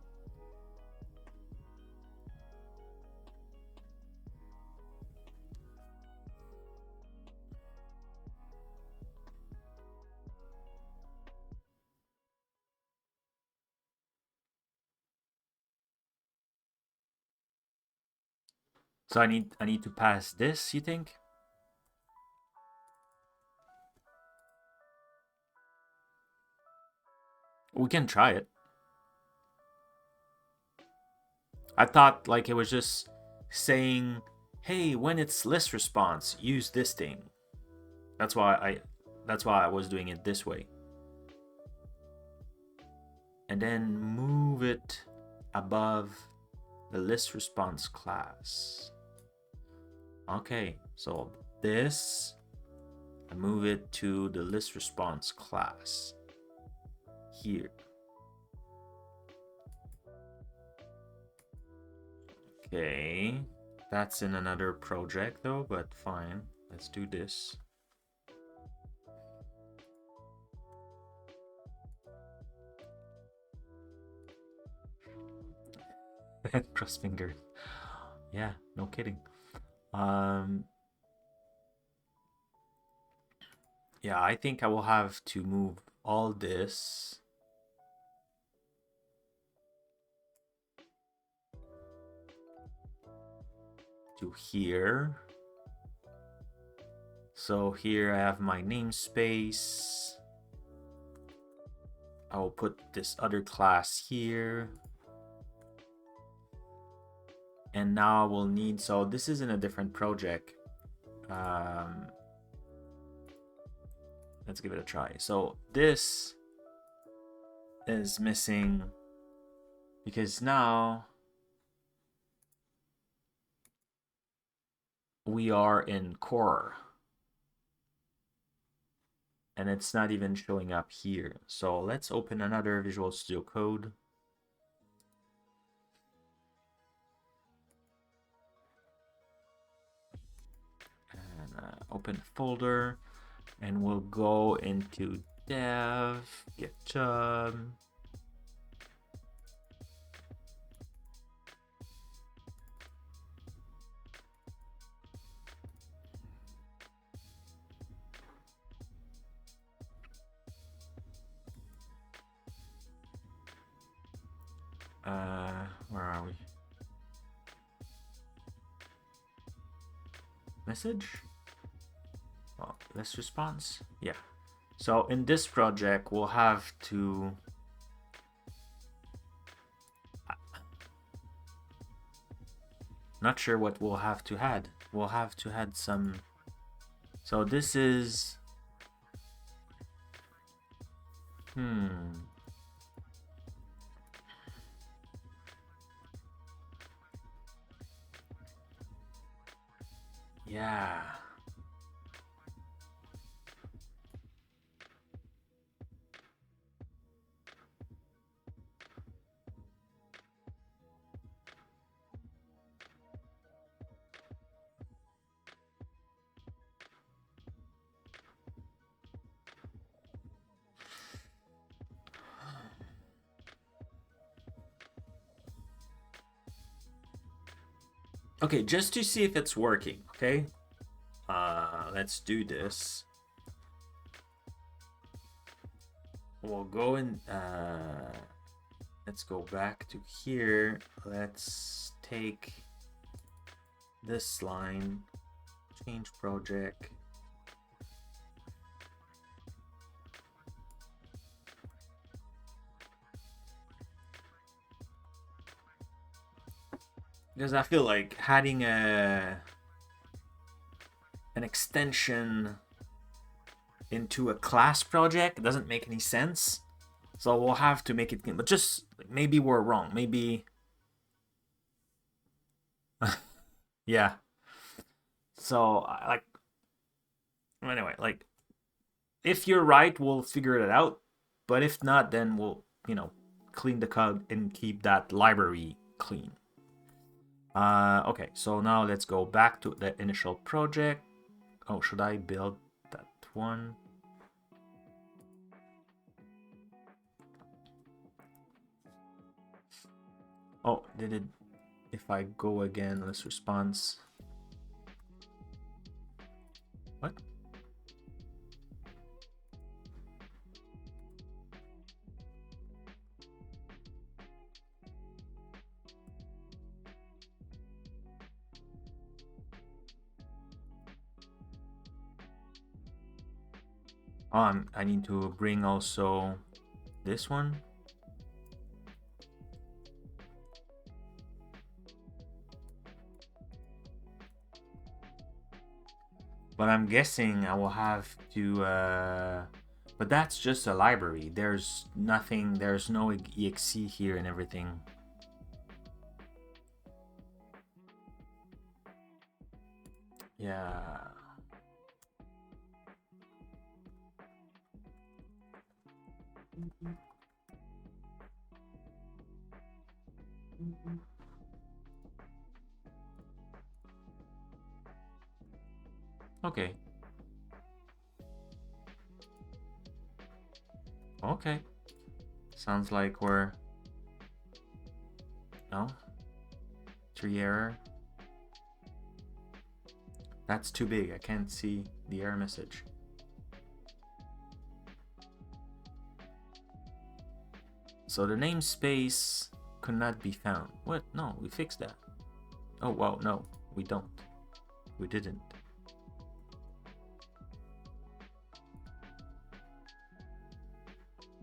So I need to pass this, you think? We can try it. I thought like it was just saying, hey, when it's list response, use this thing. That's why I was doing it this way. And then move it above the list response class. Okay, so this, I move it to the list response class here. Okay, that's in another project though, but fine. Let's do this. Cross fingers. Yeah, no kidding. Yeah, I think I will have to move all this to here. So here I have my namespace. I will put this other class here. And now we'll need, so this is in a different project. Let's give it a try. So this is missing because now we are in core and it's not even showing up here. So let's open another Visual Studio Code. And open a folder, and we'll go into dev, GitHub. Where are we? Message? Oh, list response? Yeah. So in this project, we'll have to not sure what we'll have to add. We'll have to add some. So this is yeah. Okay, just to see if it's working, okay? Let's do this. We'll go in, let's go back to here. Let's take this line, change project. Because I feel like adding an extension into a class project doesn't make any sense. So we'll have to make it, but just maybe we're wrong. Maybe, yeah. So like, anyway, like, if you're right, we'll figure it out. But if not, then we'll, clean the code and keep that library clean. Okay, so now let's go back to the initial project. Oh, should I build that one? Oh, did it? If I go again, let's response. What? Oh, I need to bring also this one. But I'm guessing I will have to, but that's just a library. There's nothing, there's no exe here and everything. Yeah. Okay. Okay. Sounds like we're... No? Tree error. That's too big. I can't see the error message. So the namespace could not be found. What? No, we fixed that. Oh, wow, no, we don't. We didn't.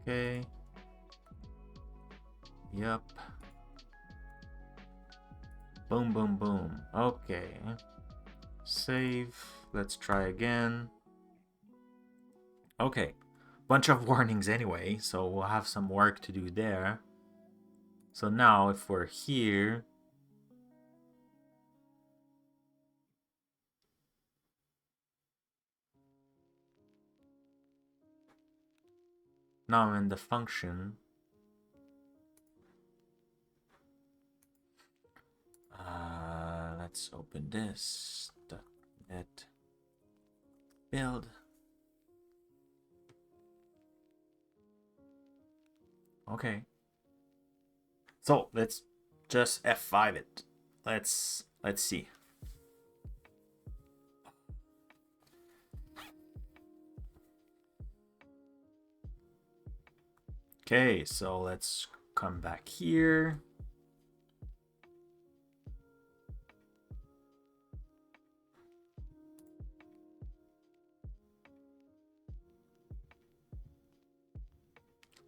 Okay. Yep. Boom, boom, boom. Okay. Save. Let's try again. Okay. Bunch of warnings anyway, so we'll have some work to do there. So now if we're here, now I'm in the function. Let's open this. .NET build. Okay. So let's just F5 it. Let's see. Okay, so let's come back here.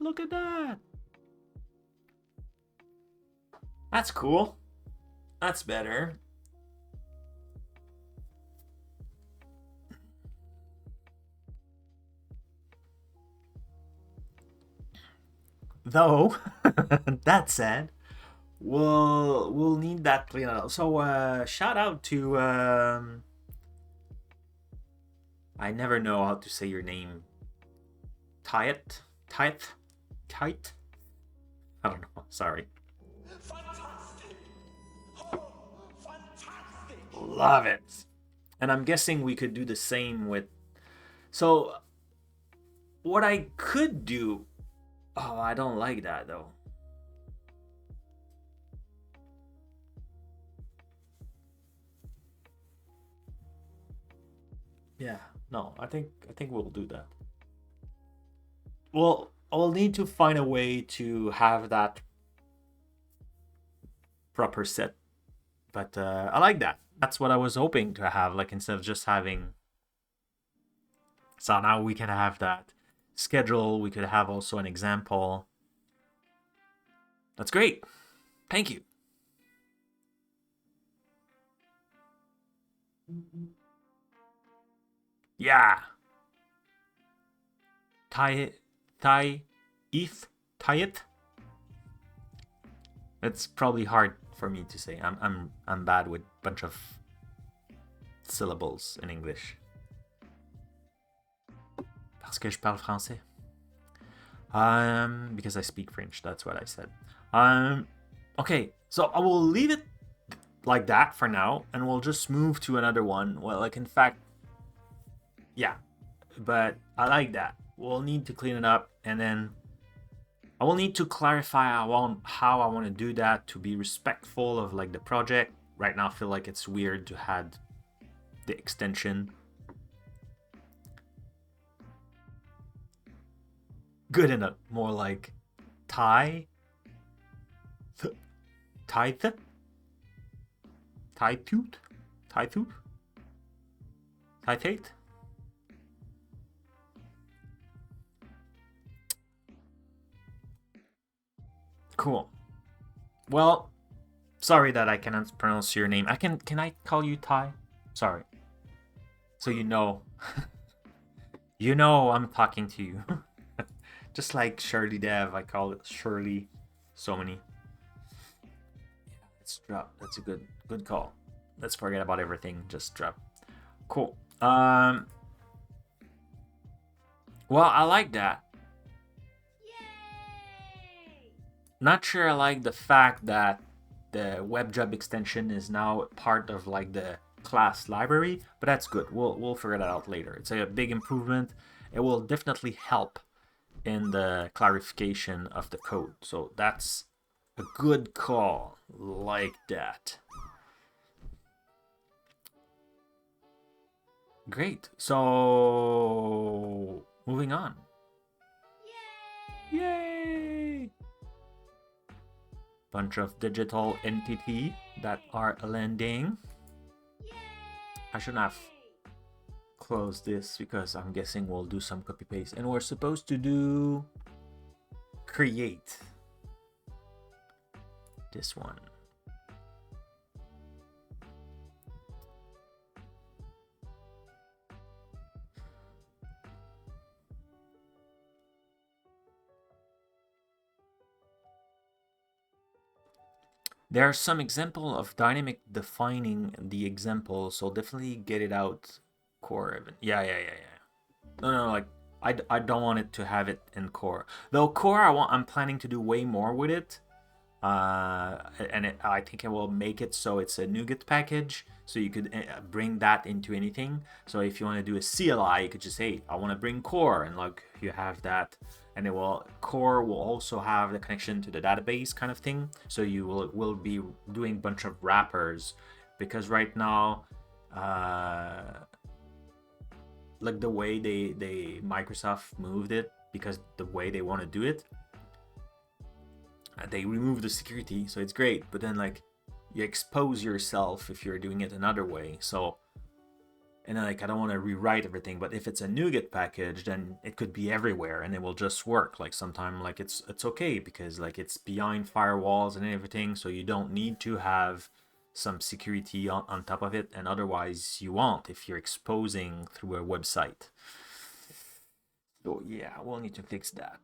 Look at that. That's cool. That's better. Though, that said, we'll need that cleanup. So shout out to I never know how to say your name. Tight. I don't know. Sorry. Fantastic. Oh, fantastic. Love it. And I'm guessing we could do the same with... So what I could do... Oh, I don't like that though. Yeah, no, I think we'll do that. Well, I'll need to find a way to have that proper set. But I like that. That's what I was hoping to have, like instead of just having... So now we can have that schedule. We could have also an example. That's great. Thank you. Yeah. Tie it. It's probably hard for me to say. I'm bad with a bunch of syllables in English. Parce que je parle français. Because I speak French. That's what I said. Okay, so I will leave it like that for now, and we'll just move to another one. Well, like in fact, yeah, but I like that. We'll need to clean it up, and then I will need to clarify how I want to do that to be respectful of like the project. Right now I feel like it's weird to add the extension. Good enough. More like tie Titate. Cool. Well, sorry that I cannot pronounce your name. Can I call you Ty? Sorry. So you know. You know I'm talking to you. Just like Shirley Dev, I call it Shirley. So many. Yeah, let's drop. That's a good call. Let's forget about everything. Just drop. Cool. Well, I like that. Not sure I like the fact that the WebJob extension is now part of like the class library, but that's good. We'll figure that out later. It's a big improvement. It will definitely help in the clarification of the code. So that's a good call. Like that. Great. So moving on. Yay! Bunch of digital entity that are landing. I should have closed this because I'm guessing we'll do some copy paste, and we're supposed to do create this one. There are some example of dynamic defining the example, so definitely get it out core. Yeah. No, like I don't want it to have it in core. Though core, I'm planning to do way more with it. I think it will make it so it's a NuGet package, so you could bring that into anything. So if you want to do a CLI, you could just say, I want to bring core, and like you have that, and core will also have the connection to the database kind of thing. So you will be doing a bunch of wrappers, because right now, like the way they Microsoft moved it, because the way they want to do it, they remove the security, so it's great, but then like you expose yourself if you're doing it another way. So, and then like I don't want to rewrite everything, but if it's a NuGet package, then it could be everywhere and it will just work. Like sometime like it's okay because like it's behind firewalls and everything, so you don't need to have some security on top of it, and otherwise you won't if you're exposing through a website. So yeah, we'll need to fix that.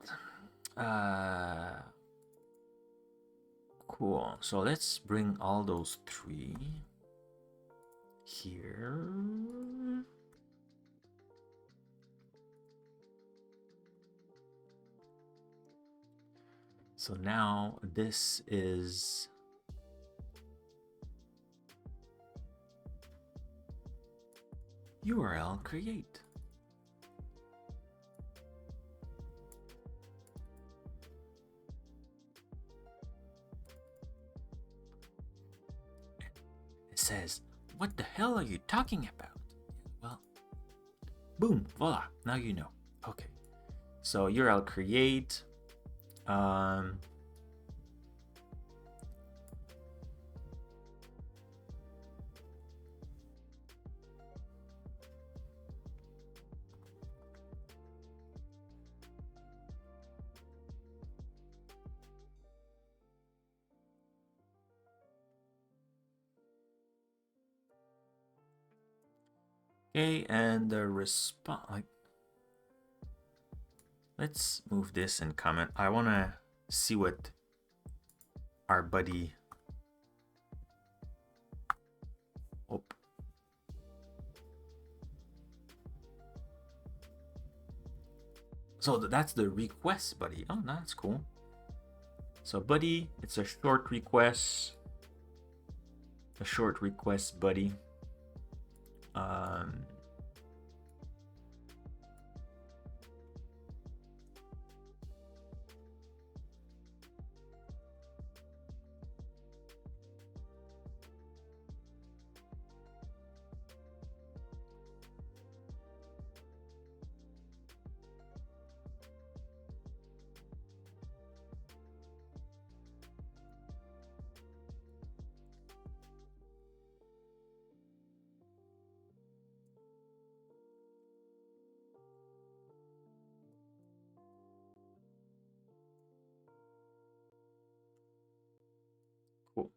Cool. So let's bring all those three here. So now this is URL create. Says, what the hell are you talking about? Well, boom, voila, now you know. Okay, so URL create. Okay, and the response, like, let's move this and comment. I want to see what our buddy, so that's the request buddy. Oh, that's cool. So buddy, it's a short request. A short request buddy. Cool.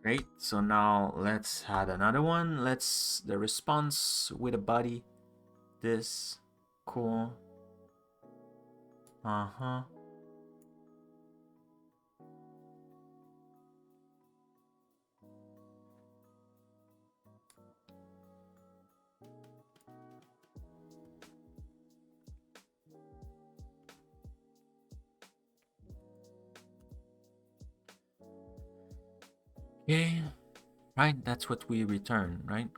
Great. So now let's add another one. Let's the response with a body. This. Cool. Uh-huh. Okay, right, that's what we return, right?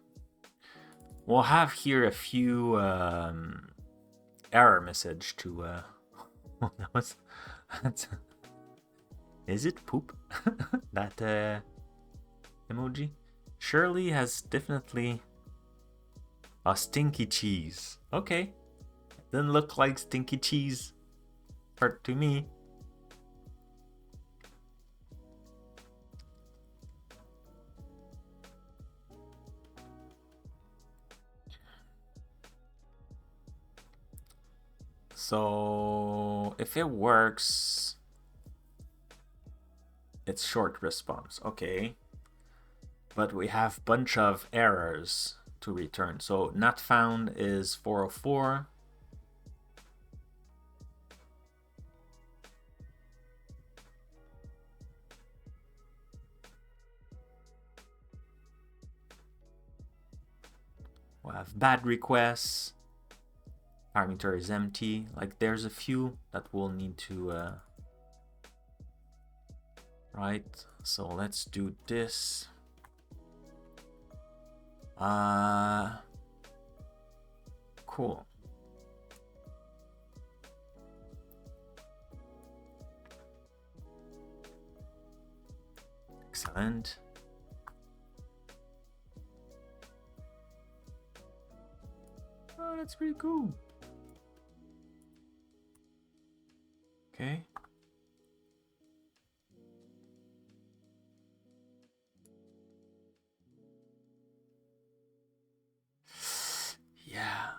We'll have here a few error message to that was that's, is it poop? That emoji? Shirley has definitely a stinky cheese. Okay. Doesn't look like stinky cheese to me. So if it works, it's short response. Okay. But we have bunch of errors to return. So not found is 404. We'll have bad requests. Parameter is empty. Like there's a few that we'll need to right. So let's do this. Cool. Excellent. Oh, that's pretty cool. Okay. Yeah.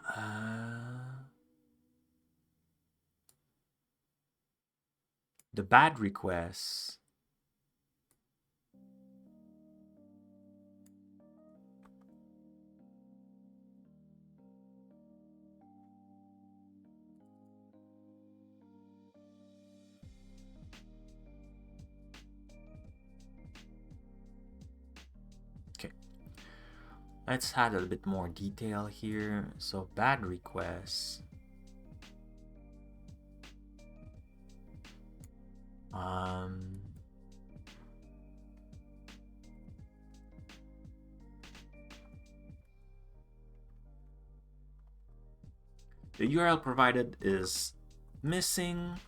The bad requests. Let's add a bit more detail here. So bad requests. The URL provided is missing,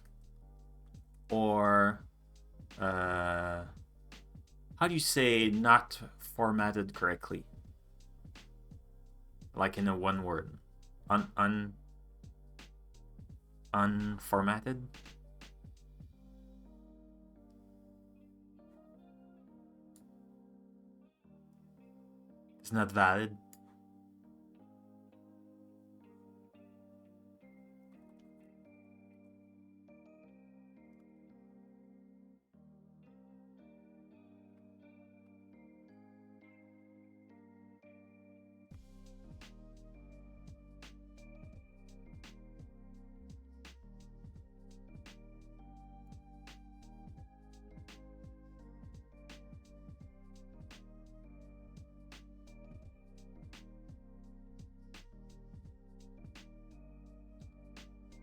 or how do you say not formatted correctly? Like in a one word, unformatted. It's not valid.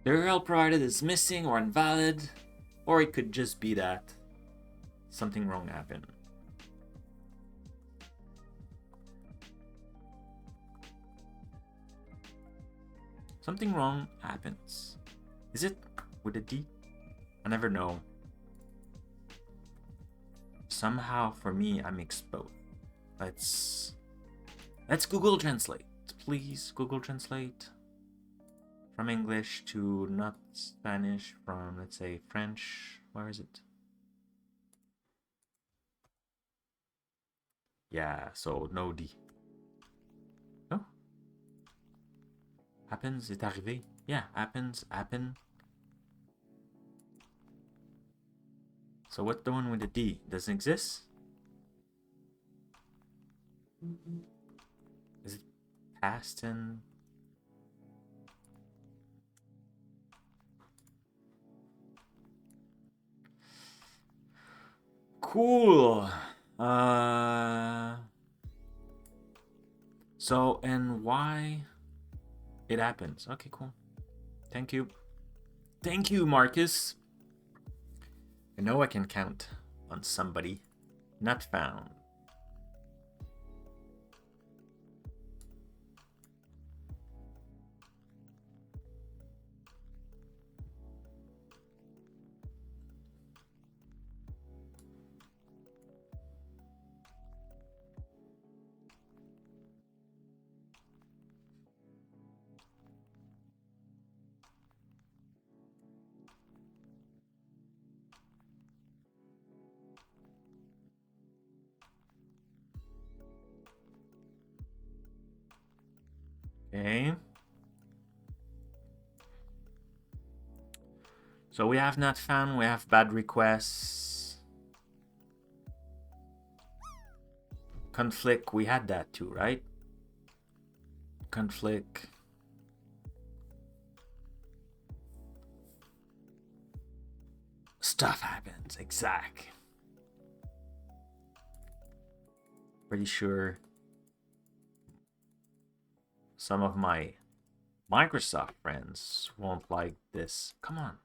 The URL provided is missing or invalid, or it could just be that something wrong happened. Something wrong happens. Is it with a D? I never know. Somehow for me, I'm exposed. Let's Google Translate. Please Google Translate. From English to not Spanish, from let's say French. Where is it? Yeah, so no D. No? Happens, est arrivé. Yeah, happens, happen. So what's the one with the D? Doesn't exist? Is it past and... Cool. So, and why it happens. Okay, cool. Thank you. Thank you, Marcus. I know I can count on somebody. Not found. Okay. So we have not found, we have bad requests. Conflict, we had that too, right? Conflict. Stuff happens, exact. Pretty sure some of my Microsoft friends won't like this. Come on.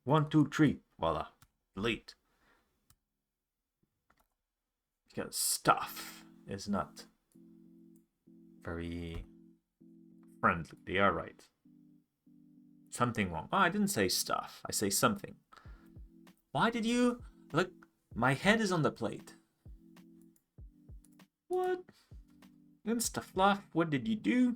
1, 2, 3. Voila. Delete. Because stuff is not very friendly. They are right. Something wrong. Oh, I didn't say stuff. I say something. Why did you... Look, my head is on the plate. What? Insta-fluff, what did you do?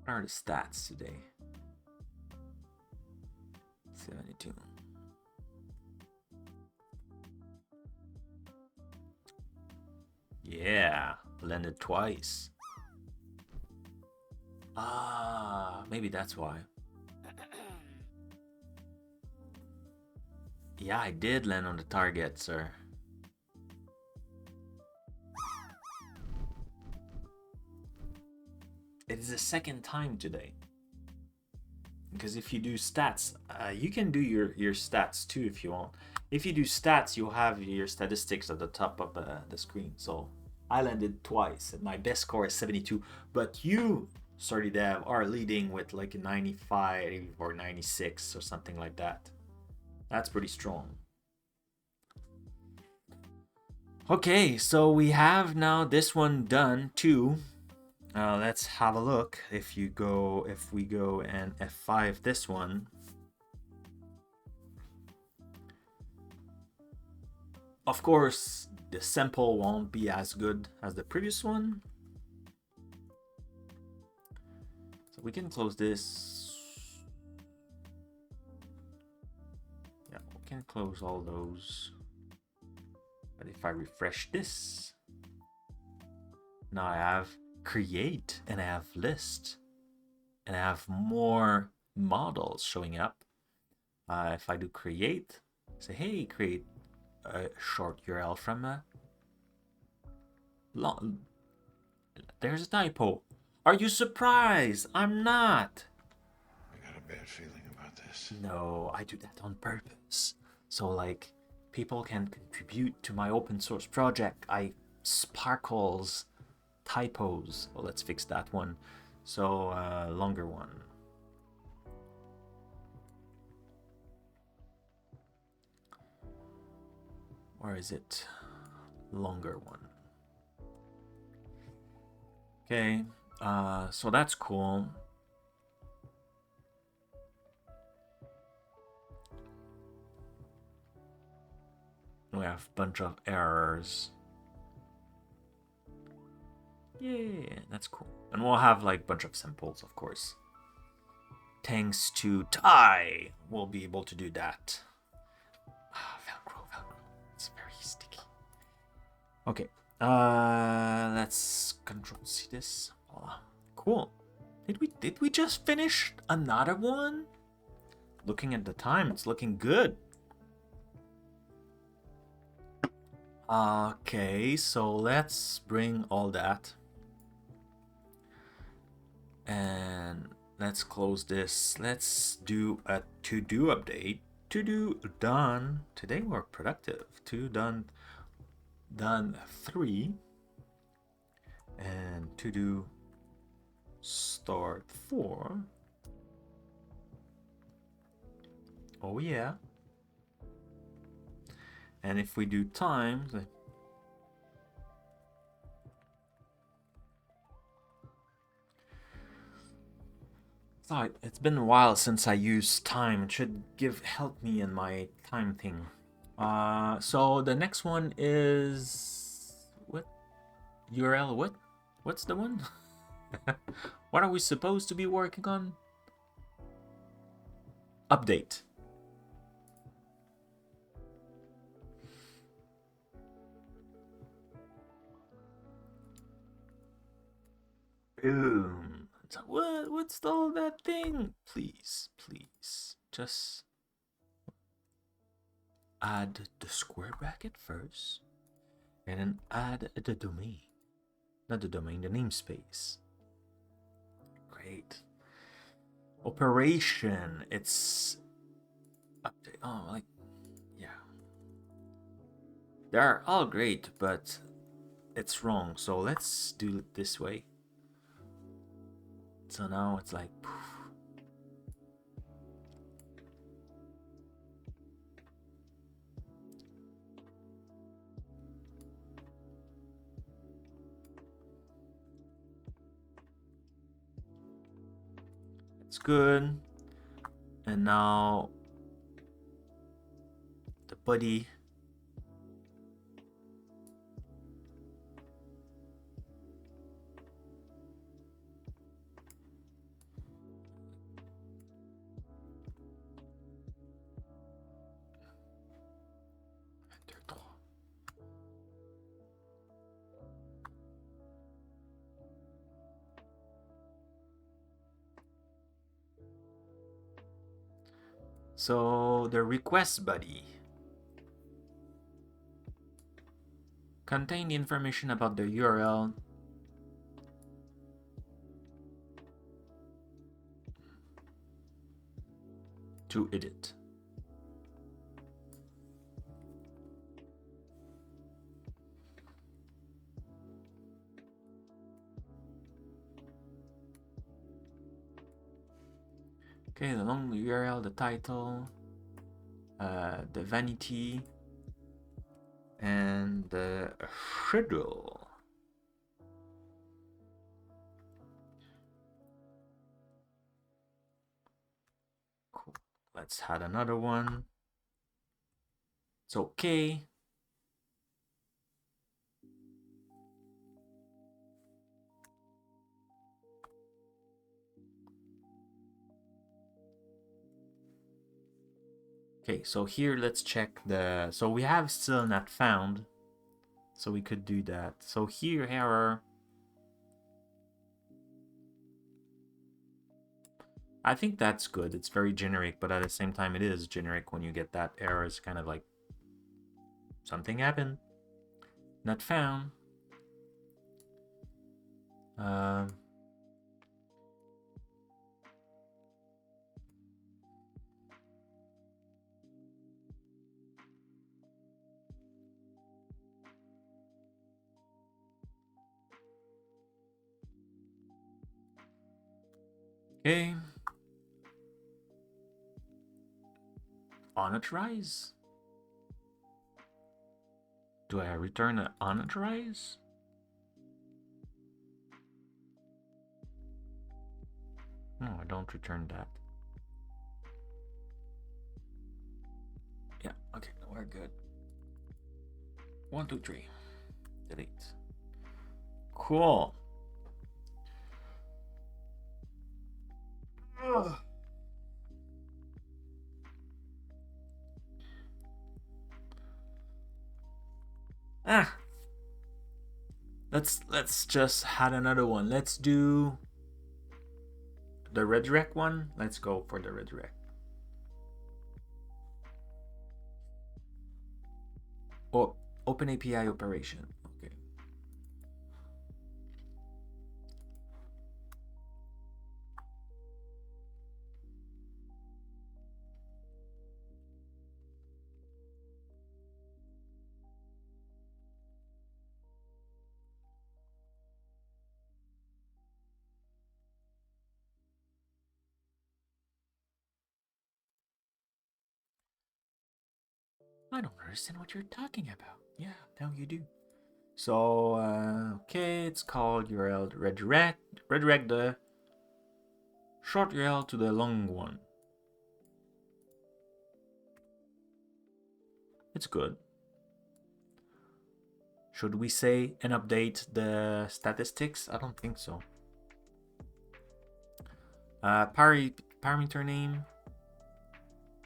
What are the stats today? 72. Yeah, landed twice. Ah, maybe that's why. Yeah, I did land on the target, sir. It is the second time today. Because if you do stats, you can do your stats too if you want. If you do stats, you'll have your statistics at the top of the screen. So I landed twice, and my best score is 72. But you, Sorry Dev, are leading with like a 95 or 96 or something like that. That's pretty strong. Okay, so we have now this one done too. Let's have a look. If we go and F5 this one. Of course, the sample won't be as good as the previous one. So we can close this. Yeah, we can close all those. But if I refresh this, now I have create and I have list and I have more models showing up. If I do create, say, hey, create a short URL from a long. There's a typo. Are you surprised? I'm not. I got a bad feeling about this. No, I do that on purpose. So like people can contribute to my open source project. I sparkles typos. Well, let's fix that one. So longer one. Or is it longer one? Okay, so that's cool. We have a bunch of errors. Yeah, that's cool. And we'll have like a bunch of samples, of course. Thanks to Ty, we'll be able to do that. Velcro. It's very sticky. Okay, let's Control C this. Oh, cool. Did we just finish another one? Looking at the time, it's looking good. Okay, so let's bring all that. And let's close this. Let's do a to-do update. To-do done. Today we're productive. To done 3. And to-do start 4. Oh yeah. And if we do times, thought it's been a while since I used time. It should help me in my time thing. So the next one is what URL? What's the one? What are we supposed to be working on? Update. Boom. So what's all that thing? Please, please, just add the square bracket first, and then add the domain. Not the domain, the namespace. Great. Operation. It's update. Oh, like, yeah. They're all great, but it's wrong. So let's do it this way. So now it's like, poof. It's good. And now the body. So the request body contain the information about the URL to edit. Okay, the long URL, the title, the vanity, and the schedule. Cool. Let's add another one. It's okay. Okay, so here let's check the, so we have still not found, so we could do that. So here error, I think that's good. It's very generic, but at the same time it is generic when you get that error. It's kind of like something happened, not found. Okay. Unauthorized? Do I return an unauthorized? No, I don't return that. Yeah, okay, we're good. 1, 2, 3. Delete. Cool. Ugh. Let's just add another one. Let's do the redirect one. Let's go for the redirect. Oh, OpenAPI operation. Okay. I don't understand what you're talking about. Yeah, now you do. So, okay, it's called URL redirect. Redirect the short URL to the long one. It's good. Should we say and update the statistics? I don't think so. Parameter name,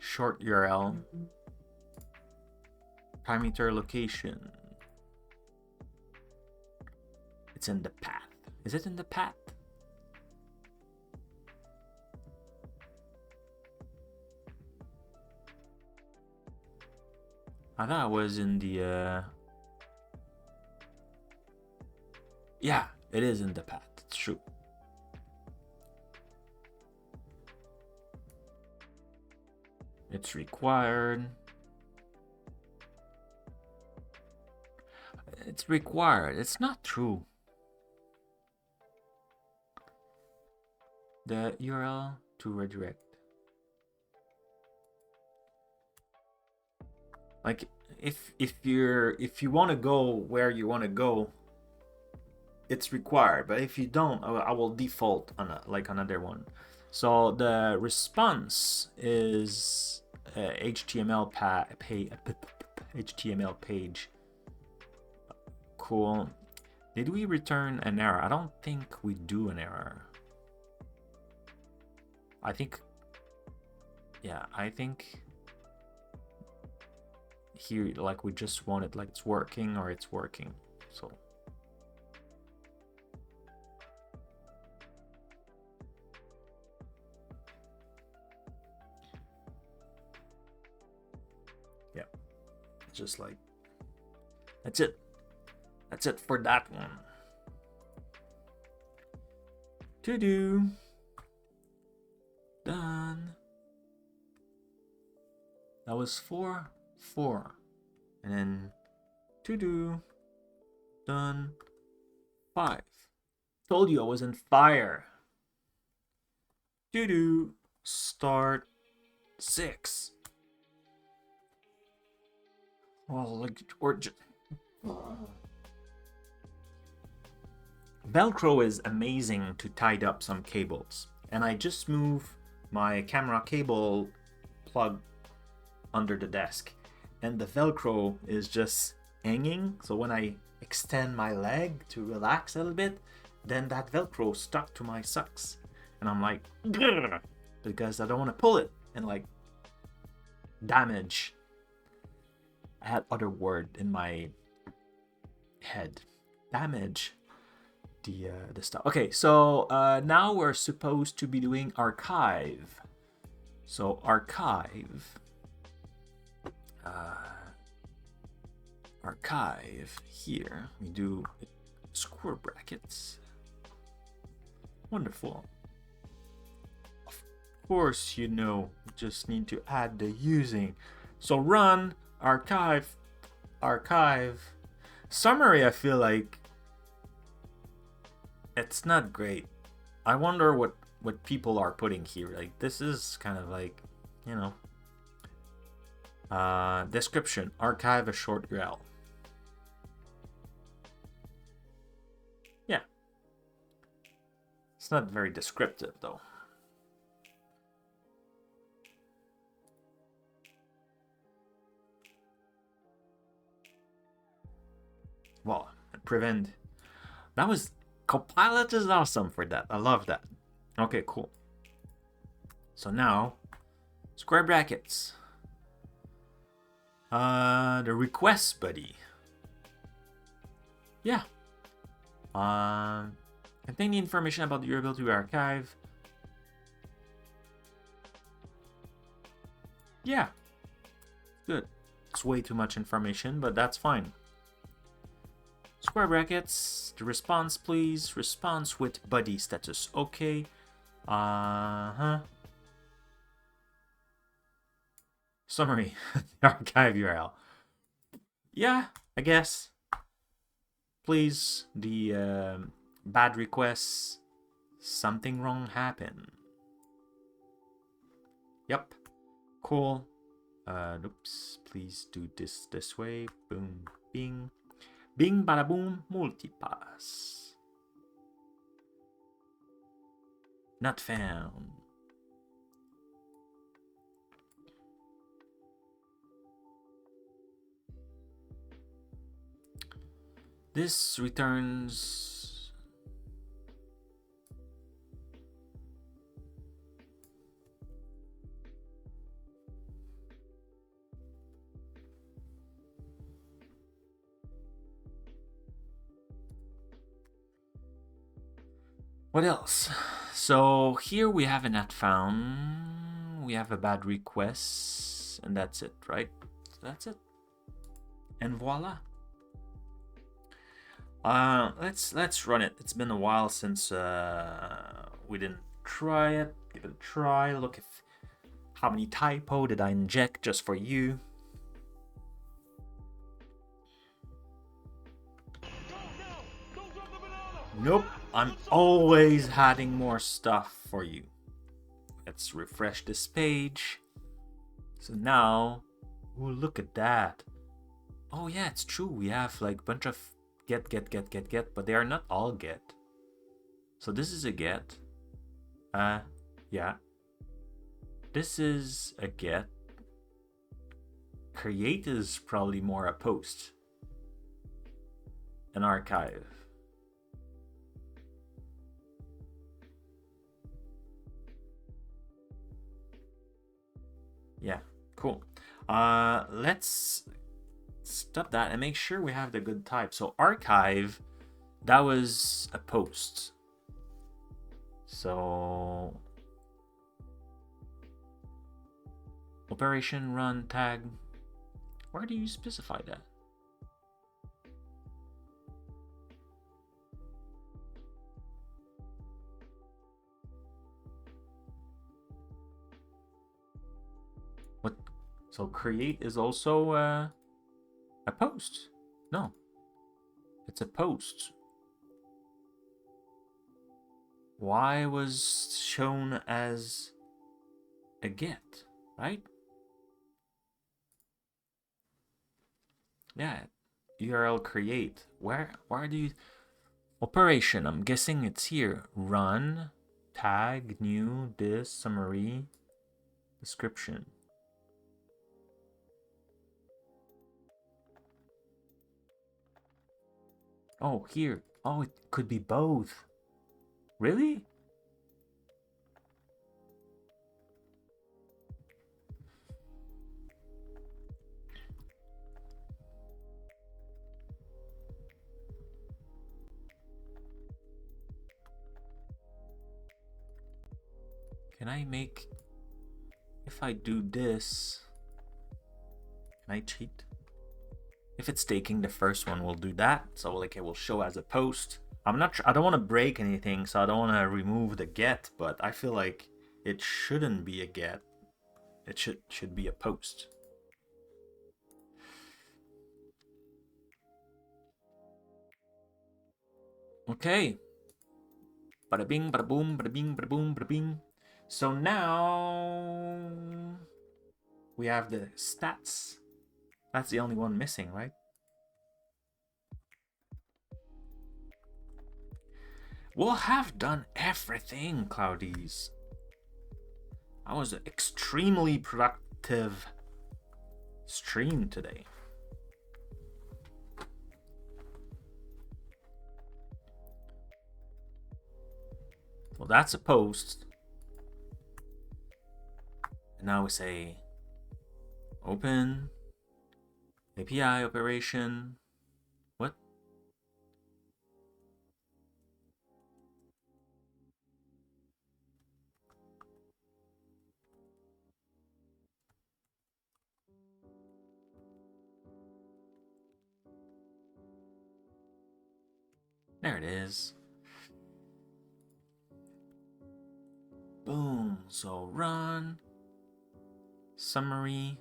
short URL, parameter location. It's in the path. Is it in the path? I thought it was in the... Yeah, it is in the path. It's true. It's required. It's required. It's not true. The URL to redirect. Like if you want to go where you want to go, it's required. But if you don't, I will default on like another one. So the response is HTML HTML page. Cool. Did we return an error? I don't think we do an error. I think, yeah, I think here, like, we just want it like it's working or it's working. So yeah, just like that's it. That's it for that one. To do. Done. That was 4, 4. And then to do. Done. 5. Told you I was on fire. To do. Start 6. Well, like, or just. Velcro is amazing to tie up some cables. And I just move my camera cable plug under the desk. And the Velcro is just hanging. So when I extend my leg to relax a little bit, then that Velcro stuck to my socks. And I'm like, grr, because I don't want to pull it and like damage. I had other word in my head. Damage the stuff. Okay, so now we're supposed to be doing archive. So archive. Archive here. We do square brackets. Wonderful. Of course, you know, you just need to add the using. So run archive. Summary, I feel like it's not great. I wonder what people are putting here. Like, this is kind of like, you know, description, archive a short URL. Yeah. It's not very descriptive though. Well, prevent. That was Copilot is awesome for that. I love that. Okay, cool. So now, square brackets. The request buddy. Yeah. Contain the information about your ability to archive. Yeah. Good. It's way too much information, but that's fine. Square brackets, the response please, response with buddy status, okay. Summary, archive URL. Yeah, I guess. Please, the bad requests, something wrong happened. Yep, cool. Oops, please do this way, boom, bing. Bing bada boom, multipass. Not found. This returns. What else? So here we have a not found. We have a bad request, and that's it, right? That's it. And voila. Let's run it. It's been a while since we didn't try it. Give it a try. Look if how many typo did I inject just for you. Nope, I'm always adding more stuff for you. Let's refresh this page. So now, ooh, look at that. Oh yeah, it's true. We have like a bunch of get, but they are not all get. So this is a get. Yeah. This is a get. Create is probably more a post. An archive. Yeah, cool. Let's stop that and make sure we have the good type. So archive, that was a post. So operation run tag. Where do you specify that? What? So create is also a post? No, it's a post. Why was shown as a get, right? Yeah, URL create. Where do you operation? I'm guessing it's here. Run, tag, new, this, summary, description. Oh, here. Oh, it could be both. Really? Can I make... If I do this... Can I cheat? If it's taking the first one, we'll do that. So like it will show as a post. I don't want to break anything, so I don't want to remove the get, but I feel like it shouldn't be a get. It should be a post. Okay. Bada bing, bada boom, bada bing, bada boom, bada bing. So now we have the stats. That's the only one missing, right? We'll have done everything, Cloudies. That was an extremely productive stream today. Well, that's a post. And now we say open API operation. What? There it is. Boom. So run. Summary.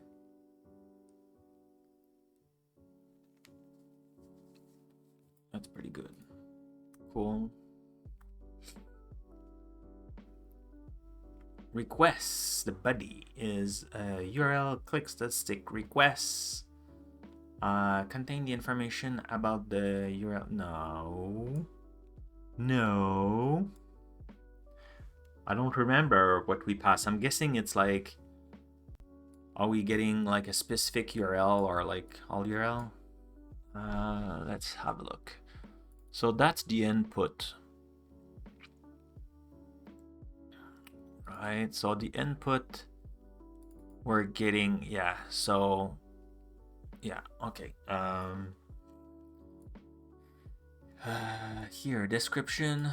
That's pretty good. Cool. Requests. The buddy is a URL click statistic requests. Contain the information about the URL. No. I don't remember what we passed. I'm guessing it's like, are we getting like a specific URL or like all URL? Let's have a look. So that's the input. Right, so the input we're getting, yeah, so yeah, okay. Here, description.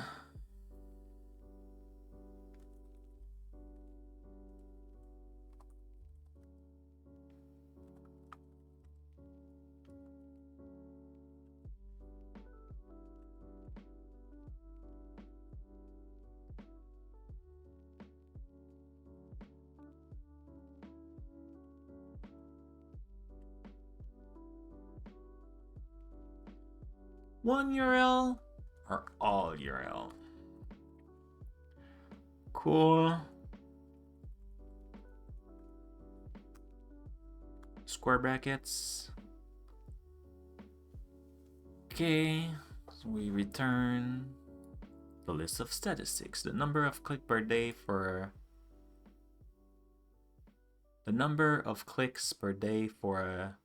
one URL or all URL? Cool. Square brackets. Okay, so we return the list of statistics, the number of clicks per day for the number of clicks per day for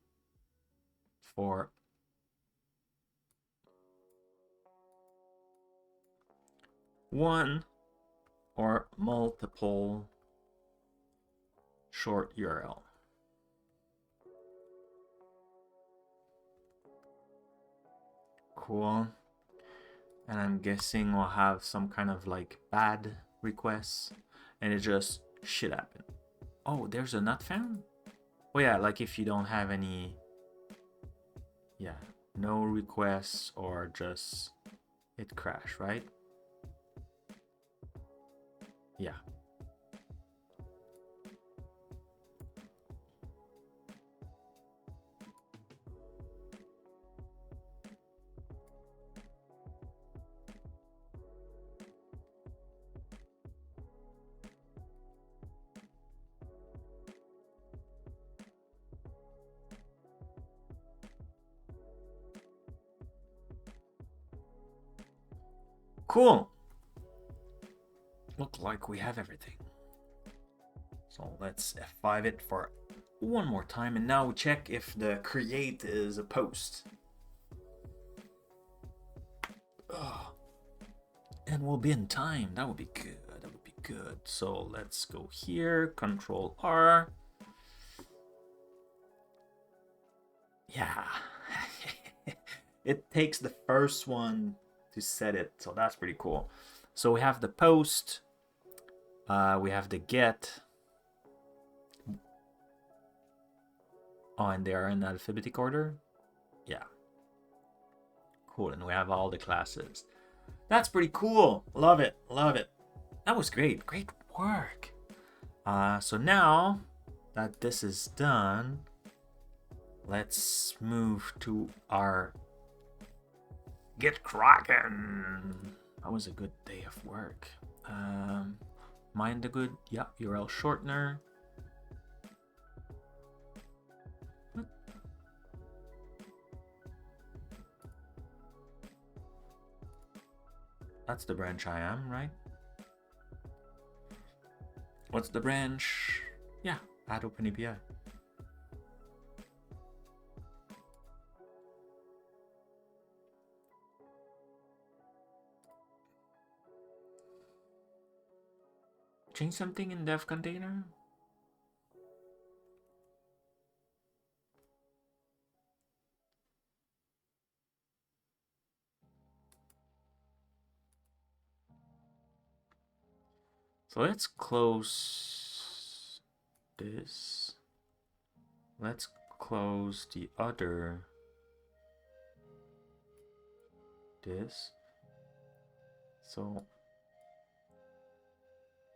one or multiple short URL. Cool. And I'm guessing we'll have some kind of like bad requests, and it just shit happened. Oh, there's a not found? Oh yeah, like if you don't have any, yeah, no requests or just it crashed, right? Yeah. Cool. Look like we have everything. So let's F5 it for one more time, and now we check if the create is a post. Oh. And we'll be in time. That would be good. That would be good. So let's go here, Control R. Yeah. It takes the first one to set it, so that's pretty cool. So we have the post, we have the get. Oh, and they are in alphabetic order. Yeah. Cool. And we have all the classes. That's pretty cool. Love it. Love it. That was great. Great work. So now that this is done, let's move to our get cracking. That was a good day of work. Mind the good. Yeah, URL shortener. That's the branch I am, right? What's the branch? Yeah, add OpenAPI. Change something in dev container? So let's close this. Let's close the other. This. So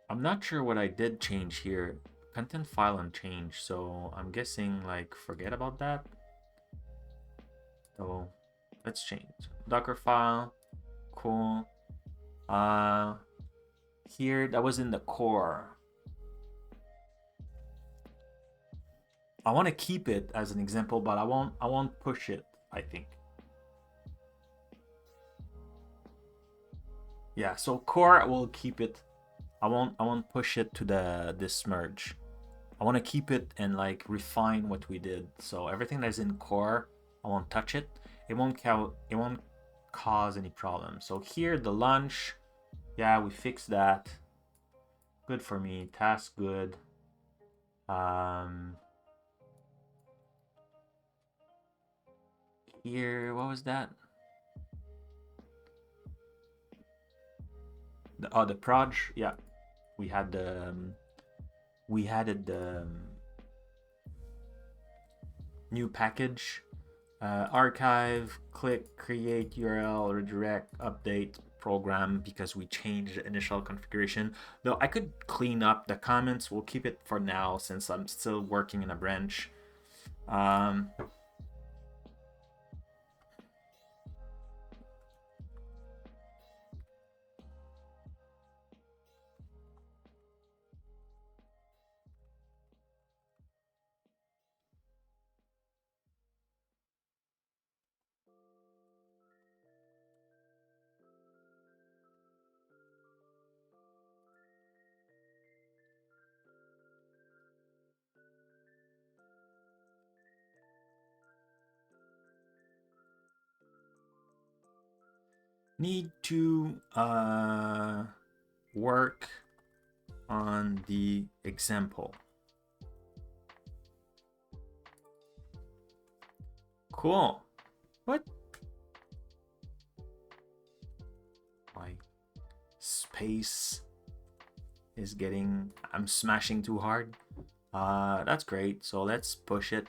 I'm not sure what I did change here. Content file unchanged, so I'm guessing like forget about that. So let's change. Docker file. Cool. Here that was in the core. I want to keep it as an example, but I won't push it, I think. Yeah, so core I will keep it. I won't push it to this merge. I want to keep it and like refine what we did. So everything that's in core, I won't touch it. It won't cause any problems. So here the launch, yeah, we fixed that. Good for me. Task good. Here, what was that? The proj, yeah. We had the new package, archive, click, create URL, redirect, update, program, because we changed the initial configuration. Though I could clean up the comments. We'll keep it for now since I'm still working in a branch. need to work on the example. Cool. What? My space is getting... I'm smashing too hard. That's great. So let's push it.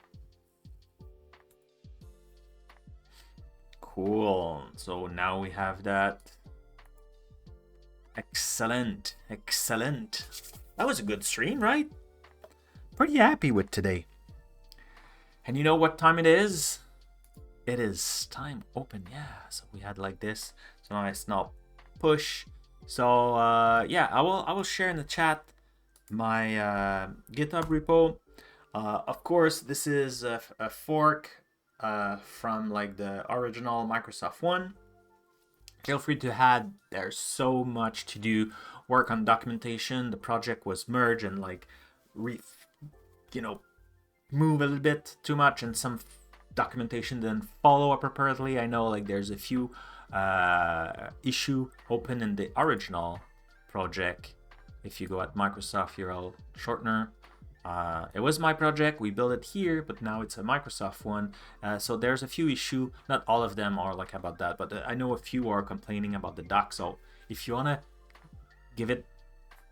Cool. So now we have that. Excellent. Excellent. That was a good stream, right? Pretty happy with today. And you know what time it is? It is time open. Yeah. So we had like this. So now it's not push. So yeah, I will share in the chat my GitHub repo. Of course, this is a fork from like the original Microsoft one. Feel free to add. There's so much to do. Work on documentation. The project was merged and like move a little bit too much, and some documentation didn't follow appropriately. I know like there's a few issue open in the original project. If you go at Microsoft AzUrlShortener, it was my project. We built it here, but now it's a Microsoft one. So there's a few issue. Not all of them are like about that, but I know a few are complaining about the doc. So if you wanna give it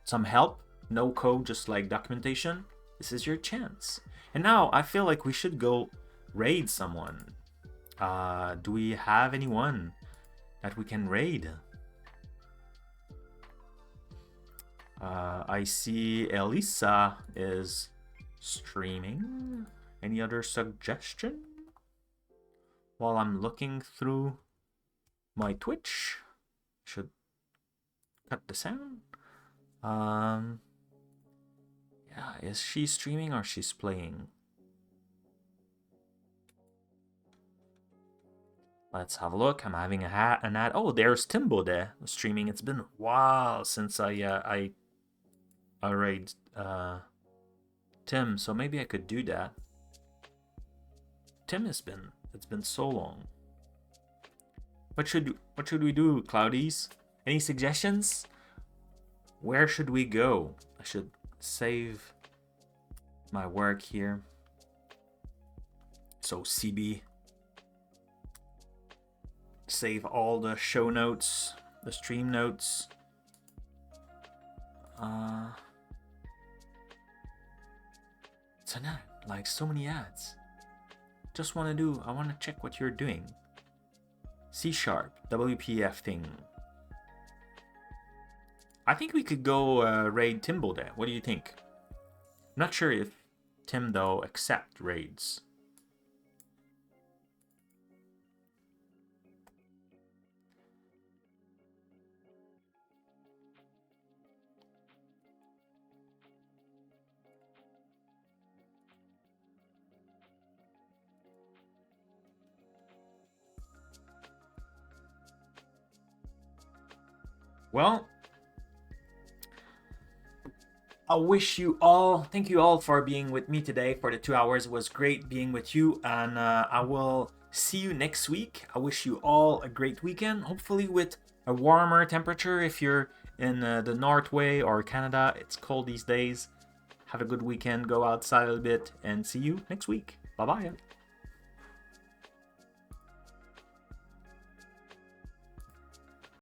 some help, no code, just like documentation, this is your chance. And now I feel like we should go raid someone. Do we have anyone that we can raid? I see Elisa is streaming. Any other suggestion? While I'm looking through my Twitch, should cut the sound. Yeah, is she streaming or she's playing? Let's have a look. I'm having an ad. Oh, there's Timbo there streaming. It's been a while since I raid Tim, so maybe I could do that. Tim, it's been so long. What should we do, Cloudies? Any suggestions? Where should we go? I should save my work here. So CB. Save all the show notes, the stream notes. It's an ad, like so many ads. I want to check what you're doing. C#, WPF thing. I think we could go raid Timbo there. What do you think? I'm not sure if Tim though accept raids. Well, I wish you all, thank you all for being with me today for the 2 hours. It was great being with you, and I will see you next week. I wish you all a great weekend, hopefully with a warmer temperature. If you're in the Northway or Canada, it's cold these days. Have a good weekend, go outside a little bit, and see you next week. Bye-bye.